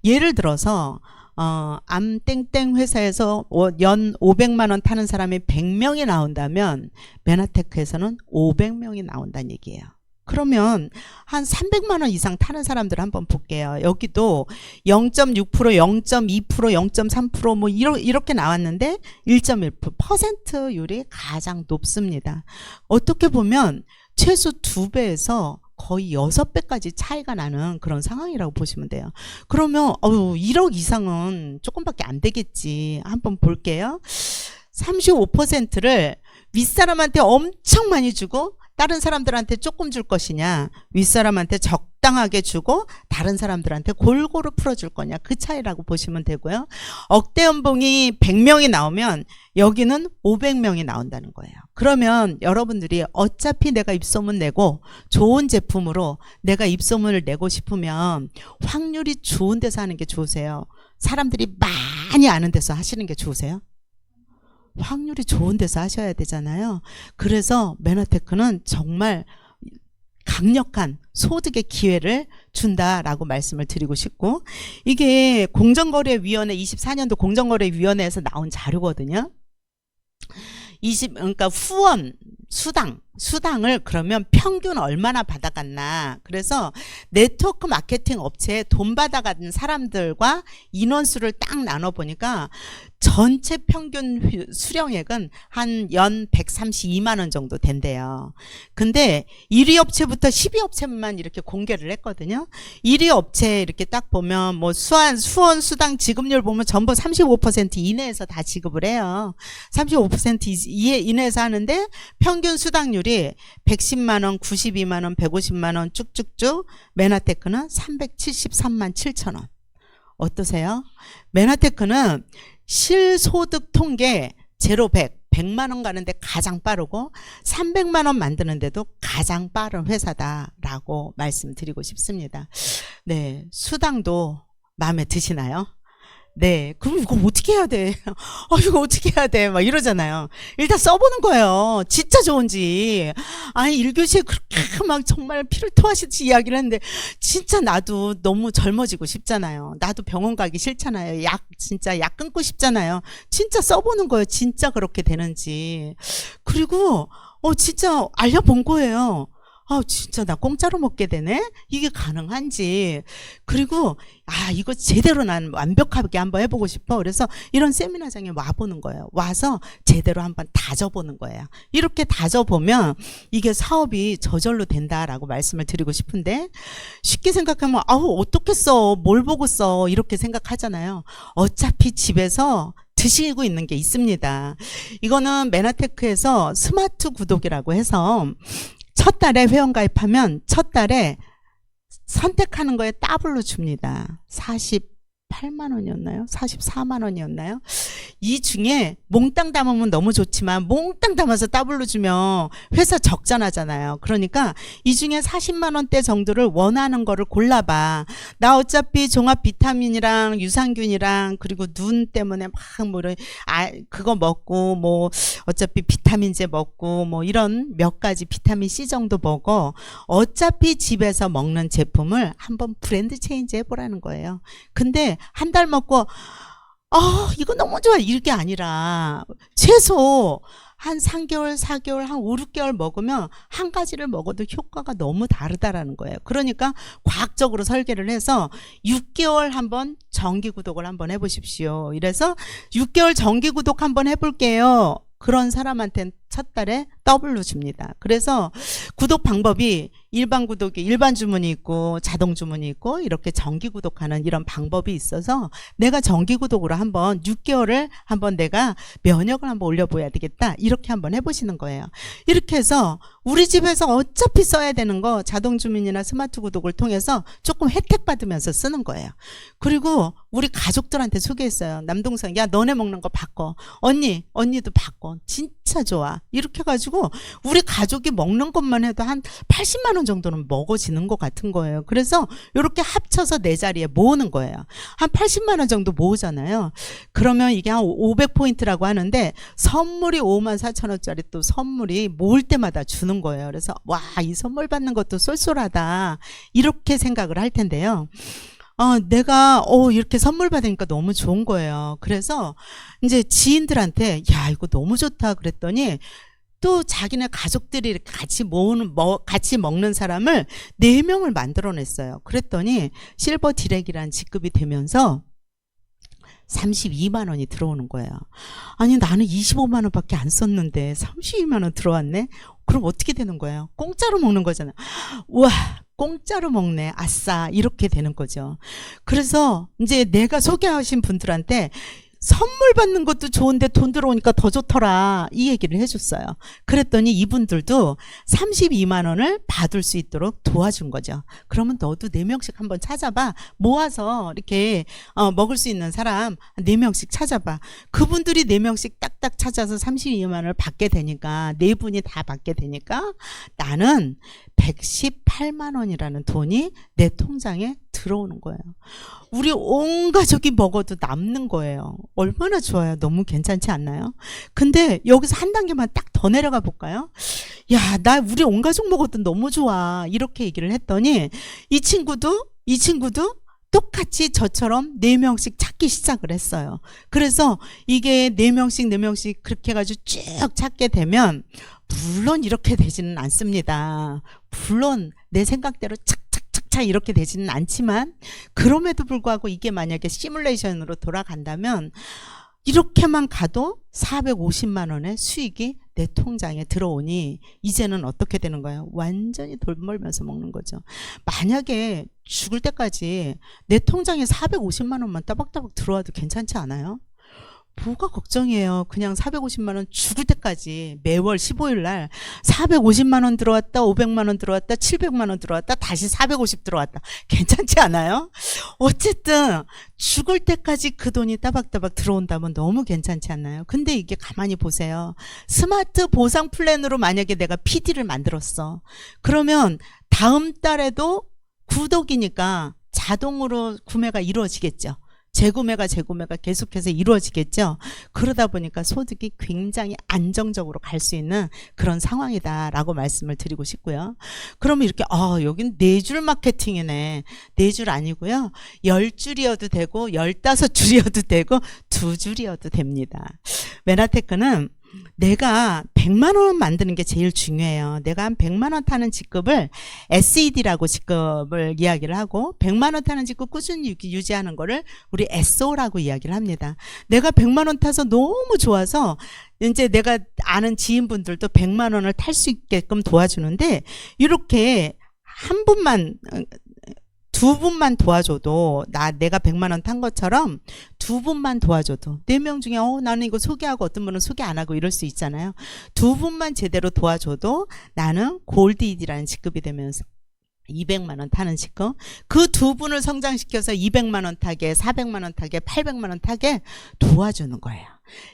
A: 예를 들어서 암땡땡 회사에서 연 500만 원 타는 사람이 100명이 나온다면 메나테크에서는 500명이 나온다는 얘기예요. 그러면 한 300만 원 이상 타는 사람들 한번 볼게요. 여기도 0.6%, 0.2%, 0.3%뭐 이렇게 나왔는데 1.1%율이 가장 높습니다. 어떻게 보면 최소 2배에서 거의 6배까지 차이가 나는 그런 상황이라고 보시면 돼요. 그러면 1억 이상은 조금밖에 안 되겠지. 한번 볼게요. 35%를 윗사람한테 엄청 많이 주고 다른 사람들한테 조금 줄 것이냐, 윗사람한테 적당하게 주고 다른 사람들한테 골고루 풀어줄 거냐, 그 차이라고 보시면 되고요. 억대 연봉이 100명이 나오면 여기는 500명이 나온다는 거예요. 그러면 여러분들이 어차피 내가 입소문 내고 좋은 제품으로 내가 입소문을 내고 싶으면 확률이 좋은 데서 하는 게 좋으세요? 사람들이 많이 아는 데서 하시는 게 좋으세요? 확률이 좋은 데서 하셔야 되잖아요. 그래서 메나테크는 정말 강력한 소득의 기회를 준다라고 말씀을 드리고 싶고, 이게 공정거래위원회 24년도 공정거래위원회에서 나온 자료거든요. 그러니까 후원 수당을 그러면 평균 얼마나 받아갔나. 그래서 네트워크 마케팅 업체에 돈 받아간 사람들과 인원수를 딱 나눠보니까 전체 평균 수령액은 한 연 132만 원 정도 된대요. 근데 1위 업체부터 10위 업체만 이렇게 공개를 했거든요. 1위 업체 이렇게 딱 보면 뭐 수원 수당 지급률 보면 전부 35% 이내에서 다 지급을 해요. 35% 이내에서 하는데 평균 수당률이 110만 원, 92만 원, 150만 원 쭉쭉쭉. 메나테크는 373만 7천 원. 어떠세요? 메나테크는 실소득 통계 0, 100만 원 가는데 가장 빠르고 300만 원 만드는데도 가장 빠른 회사다라고 말씀드리고 싶습니다. 네, 수당도 마음에 드시나요? 네, 그럼 이거 어떻게 해야 돼? 이거 어떻게 해야 돼? 막 이러잖아요. 일단 써보는 거예요. 진짜 좋은지. 아니, 1교시에 그렇게 막 정말 피를 토하시듯이 이야기를 했는데, 진짜 나도 너무 젊어지고 싶잖아요. 나도 병원 가기 싫잖아요. 진짜 약 끊고 싶잖아요. 진짜 써보는 거예요. 진짜 그렇게 되는지. 그리고, 진짜 알려본 거예요. 진짜 나 공짜로 먹게 되네? 이게 가능한지. 그리고, 이거 제대로 난 완벽하게 한번 해보고 싶어. 그래서 이런 세미나장에 와보는 거예요. 와서 제대로 한번 다져보는 거예요. 이렇게 다져보면 이게 사업이 저절로 된다라고 말씀을 드리고 싶은데, 쉽게 생각하면, 어떻게 써? 뭘 보고 써? 이렇게 생각하잖아요. 어차피 집에서 드시고 있는 게 있습니다. 이거는 메나테크에서 스마트 구독이라고 해서 첫 달에 회원가입하면 첫 달에 선택하는 거에 더블로 줍니다. 48만 원이었나요? 44만 원이었나요? 이 중에 몽땅 담으면 너무 좋지만 몽땅 담아서 더블로 주면 회사 적자나잖아요. 그러니까 이 중에 40만 원대 정도를 원하는 거를 골라봐. 나 어차피 종합 비타민이랑 유산균이랑 그리고 눈 때문에 막 뭐 그거 먹고 뭐 어차피 비타민제 먹고 뭐 이런 몇 가지 비타민 C 정도 먹어. 어차피 집에서 먹는 제품을 한번 브랜드 체인지 해보라는 거예요. 근데 한 달 먹고 이거 너무 좋아 이게 아니라 최소 한 3개월, 4개월, 한 5, 6개월 먹으면 한 가지를 먹어도 효과가 너무 다르다라는 거예요. 그러니까 과학적으로 설계를 해서 6개월 한번 정기 구독을 한번 해보십시오. 이래서 6개월 정기 구독 한번 해볼게요. 그런 사람한테는 첫 달에 더블로 줍니다. 그래서 구독 방법이 일반 구독이 일반 주문이 있고 자동 주문이 있고 이렇게 정기 구독하는 이런 방법이 있어서 내가 정기 구독으로 한번 6개월을 한번 내가 면역을 한번 올려보아야 되겠다 이렇게 한번 해보시는 거예요. 이렇게 해서 우리 집에서 어차피 써야 되는 거 자동 주문이나 스마트 구독을 통해서 조금 혜택 받으면서 쓰는 거예요. 그리고 우리 가족들한테 소개했어요. 남동생 야 너네 먹는 거 바꿔. 언니도 바꿔. 진짜 좋아. 이렇게 해가지고 우리 가족이 먹는 것만 해도 한 80만 원 정도는 먹어지는 것 같은 거예요. 그래서 이렇게 합쳐서 내 자리에 모으는 거예요. 한 80만 원 정도 모으잖아요. 그러면 이게 한 500포인트라고 하는데 선물이 5만 4천 원짜리 또 선물이 모을 때마다 주는 거예요. 그래서 와, 이 선물 받는 것도 쏠쏠하다 이렇게 생각을 할 텐데요. 내가 이렇게 선물 받으니까 너무 좋은 거예요. 그래서 이제 지인들한테 야 이거 너무 좋다 그랬더니 또 자기네 가족들이 이렇게 같이 먹는 사람을 4명을 만들어냈어요. 그랬더니 실버 디렉이라는 직급이 되면서 32만 원이 들어오는 거예요. 아니 나는 25만 원밖에 안 썼는데 32만 원 들어왔네? 그럼 어떻게 되는 거예요? 공짜로 먹는 거잖아요. 우와 공짜로 먹네. 아싸 이렇게 되는 거죠. 그래서 이제 내가 소개하신 분들한테 선물 받는 것도 좋은데 돈 들어오니까 더 좋더라 이 얘기를 해줬어요. 그랬더니 이분들도 32만 원을 받을 수 있도록 도와준 거죠. 그러면 너도 4명씩 한번 찾아봐. 모아서 이렇게 먹을 수 있는 사람 4명씩 찾아봐. 그분들이 4명씩 딱딱 찾아서 32만 원을 받게 되니까 4분이 다 받게 되니까 나는 118만 원이라는 돈이 내 통장에 들어오는 거예요. 우리 온 가족이 먹어도 남는 거예요. 얼마나 좋아요. 너무 괜찮지 않나요? 근데 여기서 한 단계만 딱 더 내려가 볼까요? 야, 나 우리 온 가족 먹어도 너무 좋아. 이렇게 얘기를 했더니 이 친구도 똑같이 저처럼 4명씩 찾기 시작을 했어요. 그래서 이게 4명씩 그렇게 해가지고 쭉 찾게 되면 물론 이렇게 되지는 않습니다. 물론 내 생각대로 착착착착 이렇게 되지는 않지만 그럼에도 불구하고 이게 만약에 시뮬레이션으로 돌아간다면 이렇게만 가도 450만 원의 수익이 내 통장에 들어오니 이제는 어떻게 되는 거예요? 완전히 돈 벌면서 먹는 거죠. 만약에 죽을 때까지 내 통장에 450만 원만 따박따박 들어와도 괜찮지 않아요? 뭐가 걱정이에요. 그냥 450만 원 죽을 때까지 매월 15일 날 450만 원 들어왔다, 500만 원 들어왔다, 700만 원 들어왔다, 다시 450 들어왔다. 괜찮지 않아요? 어쨌든 죽을 때까지 그 돈이 따박따박 들어온다면 너무 괜찮지 않나요? 근데 이게 가만히 보세요. 스마트 보상 플랜으로 만약에 내가 PD를 만들었어. 그러면 다음 달에도 구독이니까 자동으로 구매가 이루어지겠죠. 재구매가 계속해서 이루어지겠죠. 그러다 보니까 소득이 굉장히 안정적으로 갈 수 있는 그런 상황이다라고 말씀을 드리고 싶고요. 그러면 이렇게 여긴 4줄 마케팅이네. 4줄 아니고요. 10줄이어도 되고 15줄이어도 되고 2줄이어도 됩니다. 메나테크는 내가 100만 원 만드는 게 제일 중요해요. 내가 한 100만 원 타는 직급을 SED라고 직급을 이야기를 하고 100만 원 타는 직급 꾸준히 유지하는 거를 우리 SO라고 이야기를 합니다. 내가 100만 원 타서 너무 좋아서 이제 내가 아는 지인분들도 100만 원을 탈 수 있게끔 도와주는데 이렇게 한 분만 2분만 도와줘도 내가 100만 원 탄 것처럼 2분만 도와줘도 4명 중에 나는 이거 소개하고 어떤 분은 소개 안 하고 이럴 수 있잖아요. 2분만 제대로 도와줘도 나는 골드이디라는 직급이 되면서 200만 원 타는 직급, 그 2분을 성장시켜서 200만 원 타게, 400만 원 타게, 800만 원 타게 도와주는 거예요.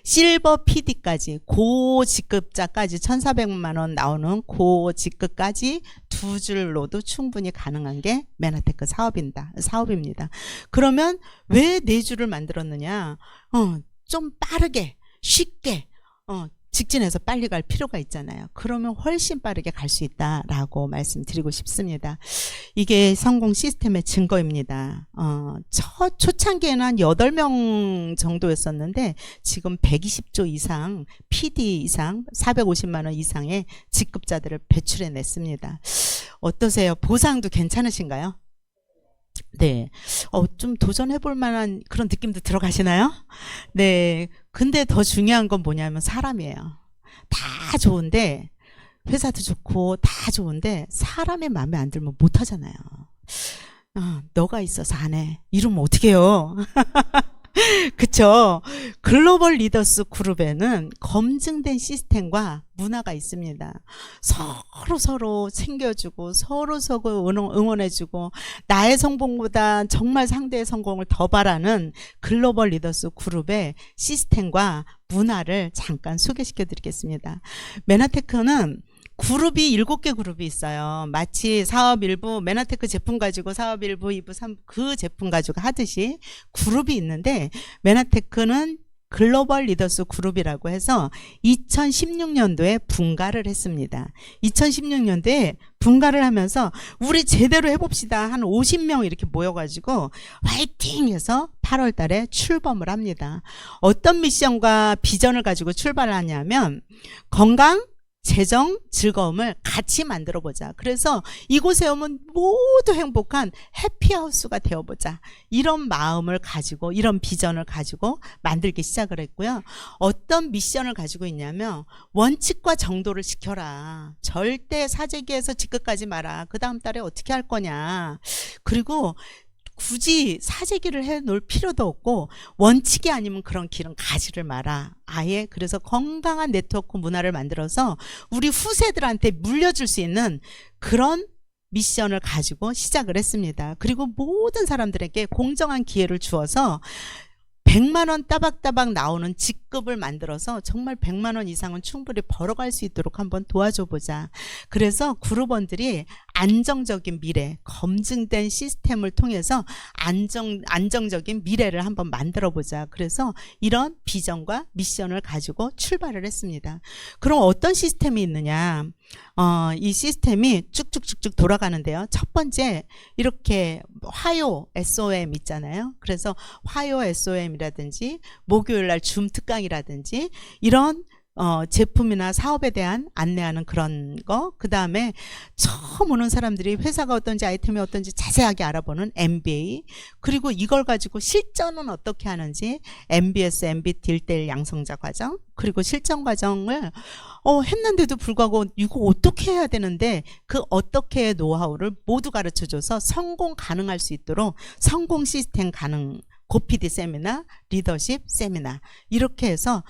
A: 실버 PD까지 고 직급자까지 1,400만 원 나오는 고 직급까지 2줄로도 충분히 가능한 게 메나테크 사업입니다. 그러면 왜 4줄을 만들었느냐? 좀 빠르게 쉽게 직진해서 빨리 갈 필요가 있잖아요. 그러면 훨씬 빠르게 갈 수 있다라고 말씀드리고 싶습니다. 이게 성공 시스템의 증거입니다. 초창기에는 한 8명 정도였었는데 지금 120조 이상 PD 이상 450만 원 이상의 직급자들을 배출해냈습니다. 어떠세요? 보상도 괜찮으신가요? 네. 좀 도전해볼 만한 그런 느낌도 들어가시나요? 네. 근데 더 중요한 건 뭐냐면 사람이에요. 다 좋은데 회사도 좋고 다 좋은데 사람의 마음에 안 들면 못 하잖아요. 너가 있어서 안 해. 이러면 어떻게 해요? 그쵸? 글로벌 리더스 그룹에는 검증된 시스템과 문화가 있습니다. 서로 챙겨주고 서로 응원해주고 나의 성공보다 정말 상대의 성공을 더 바라는 글로벌 리더스 그룹의 시스템과 문화를 잠깐 소개시켜 드리겠습니다. 메나테크는 그룹이 7개 그룹이 있어요. 마치 사업 1부 메나테크 제품 가지고 사업 1부, 2부, 3부 그 제품 가지고 하듯이 그룹이 있는데 메나테크는 글로벌 리더스 그룹이라고 해서 2016년도에 분가를 했습니다. 2016년도에 분가를 하면서 우리 제대로 해봅시다. 한 50명 이렇게 모여가지고 화이팅 해서 8월 달에 출범을 합니다. 어떤 미션과 비전을 가지고 출발을 하냐면 건강, 재정, 즐거움을 같이 만들어 보자. 그래서 이곳에 오면 모두 행복한 해피하우스가 되어보자. 이런 마음을 가지고 이런 비전을 가지고 만들기 시작을 했고요. 어떤 미션을 가지고 있냐면 원칙과 정도를 지켜라. 절대 사재기에서 직급까지 마라. 그 다음 달에 어떻게 할 거냐. 그리고 굳이 사재기를 해놓을 필요도 없고 원칙이 아니면 그런 길은 가지를 마라. 아예 그래서 건강한 네트워크 문화를 만들어서 우리 후세들한테 물려줄 수 있는 그런 미션을 가지고 시작을 했습니다. 그리고 모든 사람들에게 공정한 기회를 주어서 100만 원 따박따박 나오는 직급을 만들어서 정말 100만 원 이상은 충분히 벌어갈 수 있도록 한번 도와줘 보자. 그래서 그룹원들이 안정적인 미래, 검증된 시스템을 통해서 안정적인 미래를 한번 만들어 보자. 그래서 이런 비전과 미션을 가지고 출발을 했습니다. 그럼 어떤 시스템이 있느냐? 이 시스템이 쭉쭉쭉쭉 돌아가는데요. 첫 번째 이렇게 화요 SOM 있잖아요. 그래서 화요 SOM이라든지 목요일날 줌 특강이라든지 이런 제품이나 사업에 대한 안내하는 그런 거, 그 다음에 처음 오는 사람들이 회사가 어떤지 아이템이 어떤지 자세하게 알아보는 MBA, 그리고 이걸 가지고 실전은 어떻게 하는지 MBS, MBT 1:1 양성자 과정, 그리고 실전 과정을 했는데도 불구하고 이거 어떻게 해야 되는데 그 어떻게의 노하우를 모두 가르쳐줘서 성공 가능할 수 있도록 성공 시스템 가능 고PD 세미나, 리더십 세미나 이렇게 해서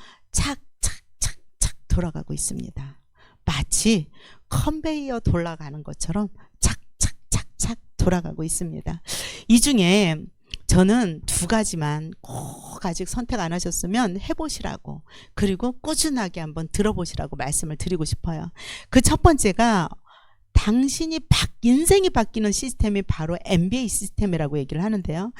A: 돌아가고 있습니다. 마치 컨베이어 돌아가는 것처럼 착착착착 돌아가고 있습니다. 이 중에 저는 2가지만 꼭 아직 선택 안 하셨으면 해보시라고, 그리고 꾸준하게 한번 들어보시라고 말씀을 드리고 싶어요. 그 첫 번째가 당신이 인생이 바뀌는 시스템이 바로 MBA 시스템이라고 얘기를 하는데요.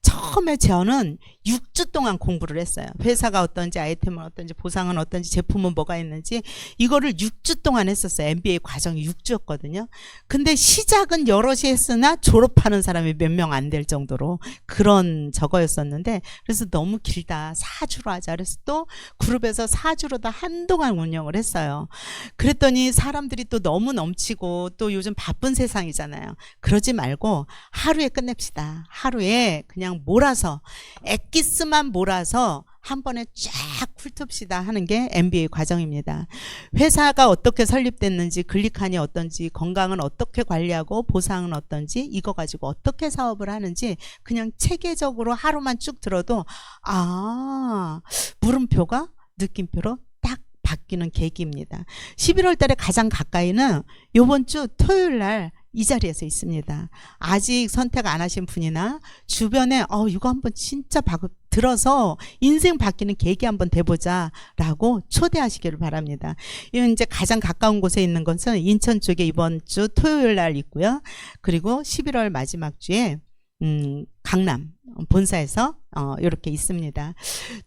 A: 처음에 저는 6주 동안 공부를 했어요. 회사가 어떤지, 아이템은 어떤지, 보상은 어떤지, 제품은 뭐가 있는지 이거를 6주 동안 했었어요. MBA 과정이 6주였거든요. 근데 시작은 여럿이 했으나 졸업하는 사람이 몇 명 안 될 정도로 그런 저거였었는데, 그래서 너무 길다. 4주로 하자. 그래서 또 그룹에서 4주로 다 한동안 운영을 했어요. 그랬더니 사람들이 또 너무 넘치고 또 요즘 바쁜 세상이잖아요. 그러지 말고 하루에 끝냅시다. 하루에 그냥 몰아서 엑기스만 몰아서 한 번에 쫙 훑읍시다 하는 게 MBA 과정입니다. 회사가 어떻게 설립됐는지, 글리칸이 어떤지, 건강은 어떻게 관리하고, 보상은 어떤지, 이거 가지고 어떻게 사업을 하는지 그냥 체계적으로 하루만 쭉 들어도 물음표가 느낌표로 딱 바뀌는 계기입니다. 11월 달에 가장 가까이는 이번 주 토요일 날 이 자리에서 있습니다. 아직 선택 안 하신 분이나 주변에 이거 한번 진짜 들어서 인생 바뀌는 계기 한번 돼보자 라고 초대하시기를 바랍니다. 이건 이제 가장 가까운 곳에 있는 것은 인천 쪽에 이번 주 토요일 날 있고요. 그리고 11월 마지막 주에 강남 본사에서 이렇게 있습니다.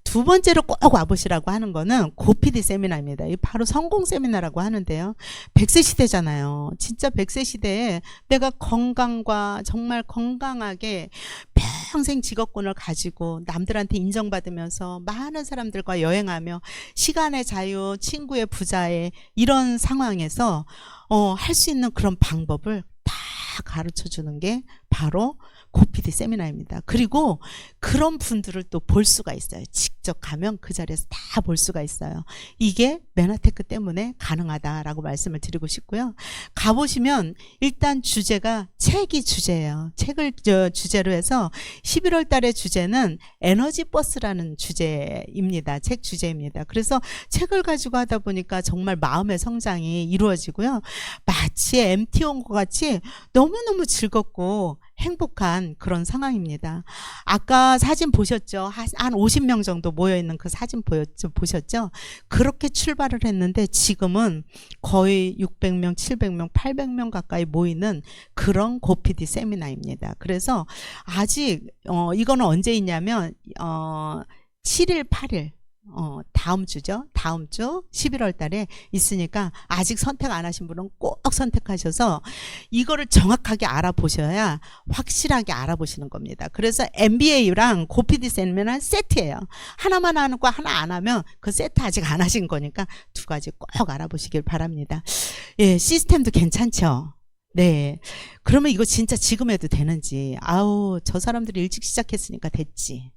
A: 2번째로 꼭 와보시라고 하는 거는 고PD 세미나입니다. 이 바로 성공 세미나라고 하는데요. 100세 시대잖아요. 진짜 100세 시대에 내가 건강과 정말 건강하게 평생 직업군을 가지고 남들한테 인정받으면서 많은 사람들과 여행하며 시간의 자유, 친구의 부자의 이런 상황에서 할 수 있는 그런 방법을 다 가르쳐 주는 게 바로 고피디 세미나입니다. 그리고 그런 분들을 또 볼 수가 있어요. 직접 가면 그 자리에서 다 볼 수가 있어요. 이게 메나테크 때문에 가능하다라고 말씀을 드리고 싶고요. 가보시면 일단 주제가 책이 주제예요. 책을 주제로 해서 11월 달의 주제는 에너지 버스라는 주제입니다. 책 주제입니다. 그래서 책을 가지고 하다 보니까 정말 마음의 성장이 이루어지고요. 마치 MT 온 것 같이 너무너무 즐겁고 행복한 그런 상황입니다. 아까 사진 보셨죠? 한 50명 정도 모여있는 그 사진 보셨죠? 그렇게 출발을 했는데 지금은 거의 600명, 700명, 800명 가까이 모이는 그런 고피디 세미나입니다. 그래서 아직 이거는 언제 있냐면 7일, 8일 다음 주죠. 다음 주 11월 달에 있으니까 아직 선택 안 하신 분은 꼭 선택하셔서 이거를 정확하게 알아보셔야 확실하게 알아보시는 겁니다. 그래서 MBA랑 고피디 세미나 세트예요. 하나만 하는 거 하나 안 하면 그 세트 아직 안 하신 거니까 두 가지 꼭 알아보시길 바랍니다. 예, 시스템도 괜찮죠? 네. 그러면 이거 진짜 지금 해도 되는지. 아우, 저 사람들이 일찍 시작했으니까 됐지.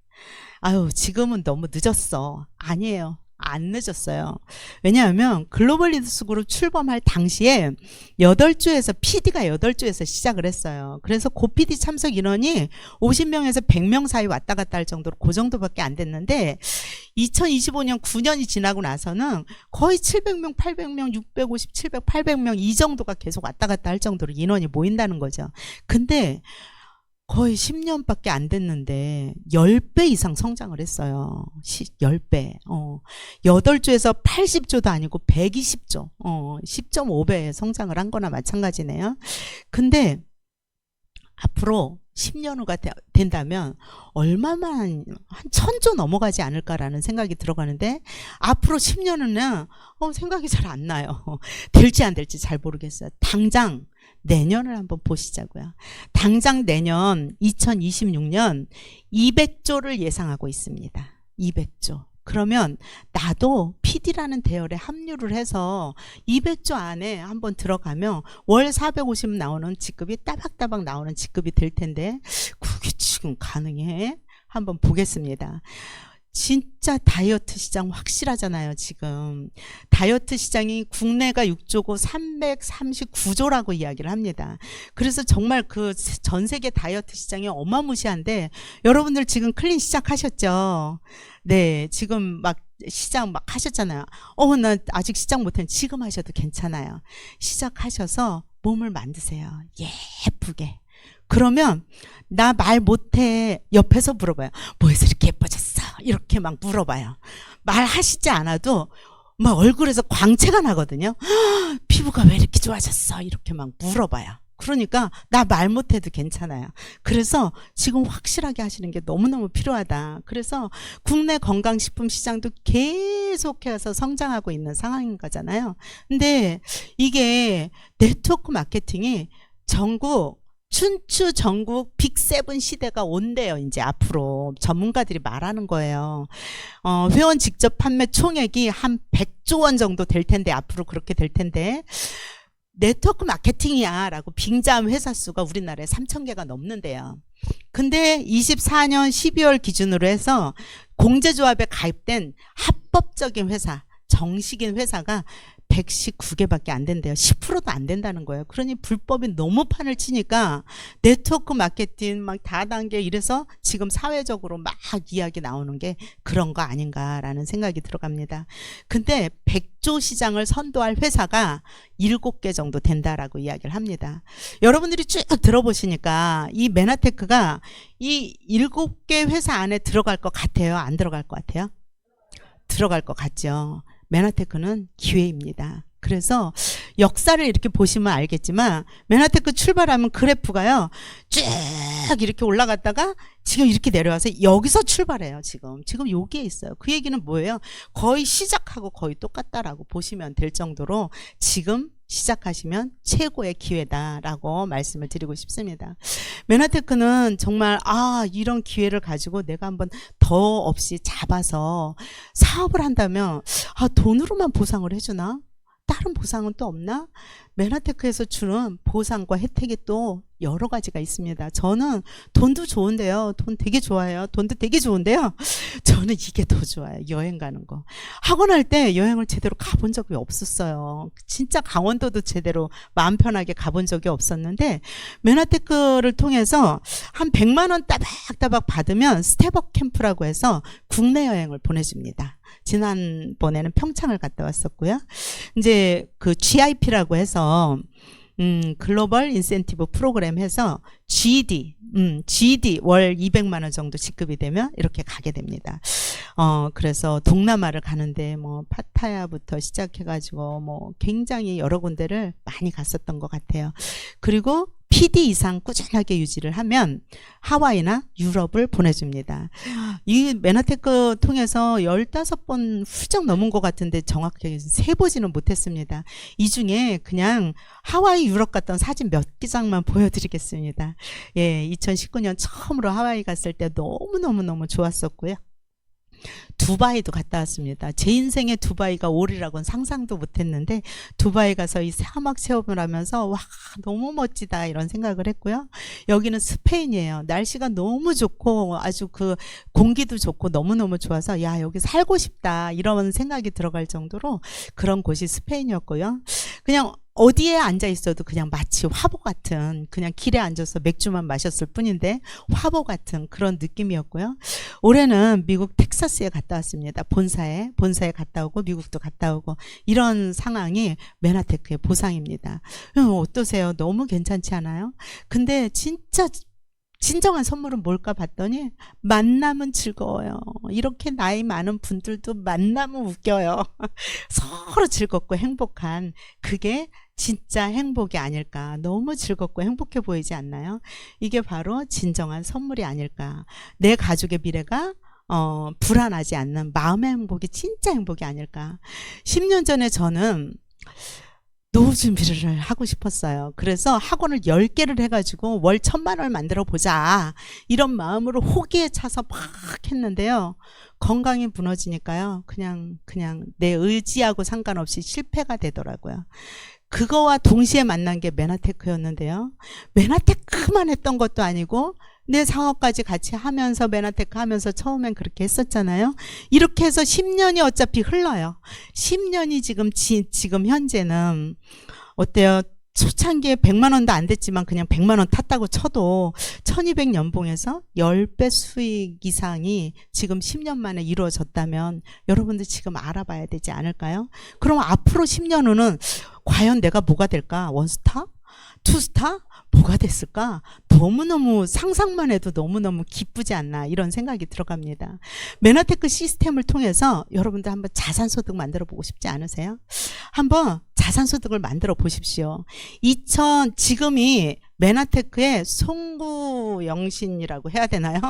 A: 아유, 지금은 너무 늦었어. 아니에요. 안 늦었어요. 왜냐하면 글로벌 리더스 그룹 출범할 당시에 8주에서 PD가 8주에서 시작을 했어요. 그래서 고PD 참석 인원이 50명에서 100명 사이 왔다 갔다 할 정도로 그 정도밖에 안 됐는데 2025년 9년이 지나고 나서는 거의 700명, 800명, 650, 700, 800명 이 정도가 계속 왔다 갔다 할 정도로 인원이 모인다는 거죠. 근데 거의 10년밖에 안 됐는데 10배 이상 성장을 했어요. 10배. 8조에서 80조도 아니고 120조. 10.5배 성장을 한 거나 마찬가지네요. 근데 앞으로 10년 후가 된다면 얼마만 한 1000조 넘어가지 않을까라는 생각이 들어가는데 앞으로 10년 후는 생각이 잘 안 나요. 될지 안 될지 잘 모르겠어요. 당장 내년을 한번 보시자고요. 당장 내년 2026년 200조를 예상하고 있습니다. 200조. 그러면 나도 PD라는 대열에 합류를 해서 200조 안에 한번 들어가면 월 450 나오는 직급이 따박따박 나오는 직급이 될 텐데 그게 지금 가능해? 한번 보겠습니다. 진짜 다이어트 시장 확실하잖아요. 지금 다이어트 시장이 국내가 6조고 339조라고 이야기를 합니다. 그래서 정말 그 전 세계 다이어트 시장이 어마무시한데 여러분들 지금 클린 시작하셨죠? 네, 지금 막 시작 막 하셨잖아요. 나 아직 시작 못했는데 지금 하셔도 괜찮아요. 시작하셔서 몸을 만드세요. 예쁘게. 그러면 나 말 못해 옆에서 물어봐요. 뭐해서 이렇게 예뻐졌어? 이렇게 막 물어봐요. 말하시지 않아도 막 얼굴에서 광채가 나거든요. 피부가 왜 이렇게 좋아졌어? 이렇게 막 물어봐요. 그러니까 나 말 못해도 괜찮아요. 그래서 지금 확실하게 하시는 게 너무너무 필요하다. 그래서 국내 건강식품 시장도 계속해서 성장하고 있는 상황인 거잖아요. 근데 이게 네트워크 마케팅이 춘추 전국 빅7 시대가 온대요. 이제 앞으로 전문가들이 말하는 거예요. 회원 직접 판매 총액이 한 100조 원 정도 될 텐데 앞으로 그렇게 될 텐데 네트워크 마케팅이야 라고 빙자한 회사 수가 우리나라에 3,000개가 넘는데요. 근데 24년 12월 기준으로 해서 공제조합에 가입된 합법적인 회사, 정식인 회사가 119개밖에 안 된대요. 10%도 안 된다는 거예요. 그러니 불법이 너무 판을 치니까 네트워크 마케팅 막 다단계 이래서 지금 사회적으로 막 이야기 나오는 게 그런 거 아닌가라는 생각이 들어갑니다. 근데 100조 시장을 선도할 회사가 7개 정도 된다라고 이야기를 합니다. 여러분들이 쭉 들어보시니까 이 메나테크가 이 7개 회사 안에 들어갈 것 같아요? 안 들어갈 것 같아요? 들어갈 것 같죠. 메나테크는 기회입니다. 그래서 역사를 이렇게 보시면 알겠지만 메나테크 출발하면 그래프가요 쭉 이렇게 올라갔다가 지금 이렇게 내려와서 여기서 출발해요. 지금 여기에 있어요. 그 얘기는 뭐예요? 거의 시작하고 거의 똑같다라고 보시면 될 정도로 지금 시작하시면 최고의 기회다라고 말씀을 드리고 싶습니다. 메나테크는 정말 이런 기회를 가지고 내가 한번 더 없이 잡아서 사업을 한다면 돈으로만 보상을 해주나? 다른 보상은 또 없나? 메나테크에서 주는 보상과 혜택이 또 여러 가지가 있습니다. 저는 돈도 좋은데요. 돈 되게 좋아해요. 돈도 되게 좋은데요. 저는 이게 더 좋아요. 여행 가는 거. 하고 날 때 여행을 제대로 가본 적이 없었어요. 진짜 강원도도 제대로 마음 편하게 가본 적이 없었는데 메나테크를 통해서 한 100만 원 따박따박 받으면 스텝업 캠프라고 해서 국내 여행을 보내줍니다. 지난번에는 평창을 갔다 왔었고요. 이제 그 GIP라고 해서 글로벌 인센티브 프로그램 해서 GD 월 200만 원 정도 지급이 되면 이렇게 가게 됩니다. 그래서 동남아를 가는데 뭐 파타야부터 시작해가지고 뭐 굉장히 여러 군데를 많이 갔었던 것 같아요. 그리고 PD 이상 꾸준하게 유지를 하면 하와이나 유럽을 보내줍니다. 이 메나테크 통해서 15번 훌쩍 넘은 것 같은데 정확하게 세보지는 못했습니다. 이 중에 그냥 하와이 유럽 갔던 사진 몇 장만 보여드리겠습니다. 예, 2019년 처음으로 하와이 갔을 때 너무너무 좋았었고요. 두바이도 갔다 왔습니다. 제 인생에 두바이가 올이라고는 상상도 못했는데 두바이 가서 이 사막 체험을 하면서 와 너무 멋지다 이런 생각을 했고요. 여기는 스페인이에요. 날씨가 너무 좋고 아주 그 공기도 좋고 너무너무 좋아서 야 여기 살고 싶다 이런 생각이 들어갈 정도로 그런 곳이 스페인이었고요. 그냥 어디에 앉아 있어도 그냥 마치 화보 같은 그냥 길에 앉아서 맥주만 마셨을 뿐인데 화보 같은 그런 느낌이었고요. 올해는 미국 텍사스에 갔다 왔습니다. 본사에 갔다 오고 미국도 갔다 오고 이런 상황이 메나테크의 보상입니다. 어떠세요? 너무 괜찮지 않아요? 근데 진짜 진정한 선물은 뭘까 봤더니 만남은 즐거워요. 이렇게 나이 많은 분들도 만나면 웃겨요. 서로 즐겁고 행복한 그게 진짜 행복이 아닐까. 너무 즐겁고 행복해 보이지 않나요? 이게 바로 진정한 선물이 아닐까. 내 가족의 미래가 불안하지 않는 마음의 행복이 진짜 행복이 아닐까. 10년 전에 저는 노후 준비를 하고 싶었어요. 그래서 학원을 10개를 해가지고 월 1,000만 원을 만들어 보자 이런 마음으로 호기에 차서 막 했는데요. 건강이 무너지니까요. 그냥 내 의지하고 상관없이 실패가 되더라고요. 그거와 동시에 만난 게 메나테크였는데요. 메나테크만 했던 것도 아니고 내 사업까지 같이 하면서 메나테크 하면서 처음엔 그렇게 했었잖아요. 이렇게 해서 10년이 어차피 흘러요. 10년이 지금 현재는 어때요? 초창기에 100만 원도 안 됐지만 그냥 100만 원 탔다고 쳐도 1200 연봉에서 10배 수익 이상이 지금 10년 만에 이루어졌다면 여러분들 지금 알아봐야 되지 않을까요? 그럼 앞으로 10년 후는 과연 내가 뭐가 될까? 원스타? 투스타? 뭐가 됐을까? 너무너무 상상만 해도 너무너무 기쁘지 않나 이런 생각이 들어갑니다. 메나테크 시스템을 통해서 여러분들 한번 자산소득 만들어 보고 싶지 않으세요? 한번 자산소득을 만들어 보십시오. 지금이 메나테크의 송구영신이라고 해야 되나요?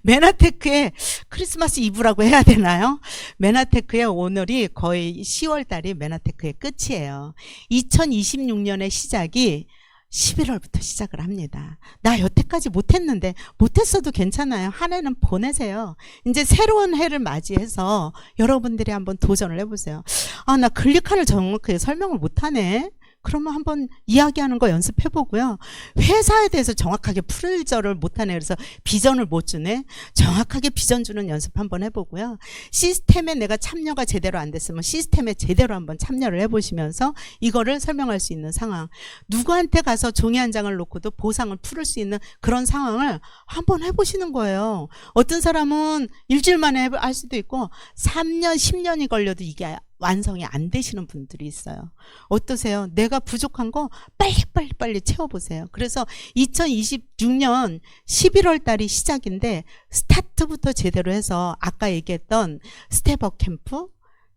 A: 메나테크의 크리스마스 이브라고 해야 되나요? 메나테크의 오늘이 거의 10월 달이 메나테크의 끝이에요. 2026년의 시작이 11월부터 시작을 합니다. 나 여태까지 못했는데 못했어도 괜찮아요. 한 해는 보내세요. 이제 새로운 해를 맞이해서 여러분들이 한번 도전을 해보세요. 아, 나 클릭하는 정확하게 설명을 못하네. 그러면 한번 이야기하는 거 연습해보고요. 회사에 대해서 정확하게 풀이절을 못하네. 그래서 비전을 못 주네. 정확하게 비전 주는 연습 한번 해보고요. 시스템에 내가 참여가 제대로 안 됐으면 시스템에 제대로 한번 참여를 해보시면서 이거를 설명할 수 있는 상황. 누구한테 가서 종이 한 장을 놓고도 보상을 풀을 수 있는 그런 상황을 한번 해보시는 거예요. 어떤 사람은 일주일 만에 할 수도 있고 3년, 10년이 걸려도 이게 완성이 안 되시는 분들이 있어요. 어떠세요? 내가 부족한 거 빨리 채워보세요. 그래서 2026년 11월 달이 시작인데 스타트부터 제대로 해서 아까 얘기했던 스텝업 캠프,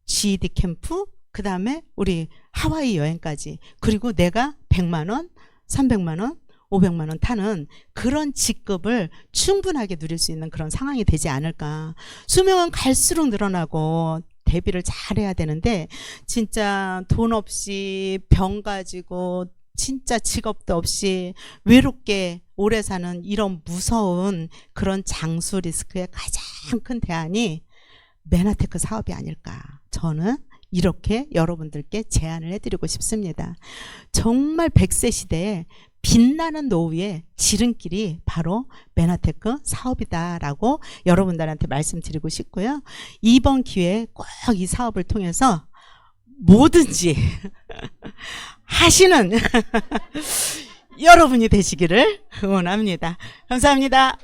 A: GED 캠프, 그 다음에 우리 하와이 여행까지 그리고 내가 100만 원, 300만 원, 500만 원 타는 그런 직급을 충분하게 누릴 수 있는 그런 상황이 되지 않을까. 수명은 갈수록 늘어나고 대비를 잘해야 되는데 진짜 돈 없이 병 가지고 진짜 직업도 없이 외롭게 오래 사는 이런 무서운 그런 장수 리스크의 가장 큰 대안이 메나테크 사업이 아닐까. 저는 이렇게 여러분들께 제안을 해드리고 싶습니다. 정말 100세 시대에 빛나는 노후의 지름길이 바로 메나테크 사업이다라고 여러분들한테 말씀드리고 싶고요. 이번 기회에 꼭 이 사업을 통해서 뭐든지 하시는 여러분이 되시기를 응원합니다. 감사합니다.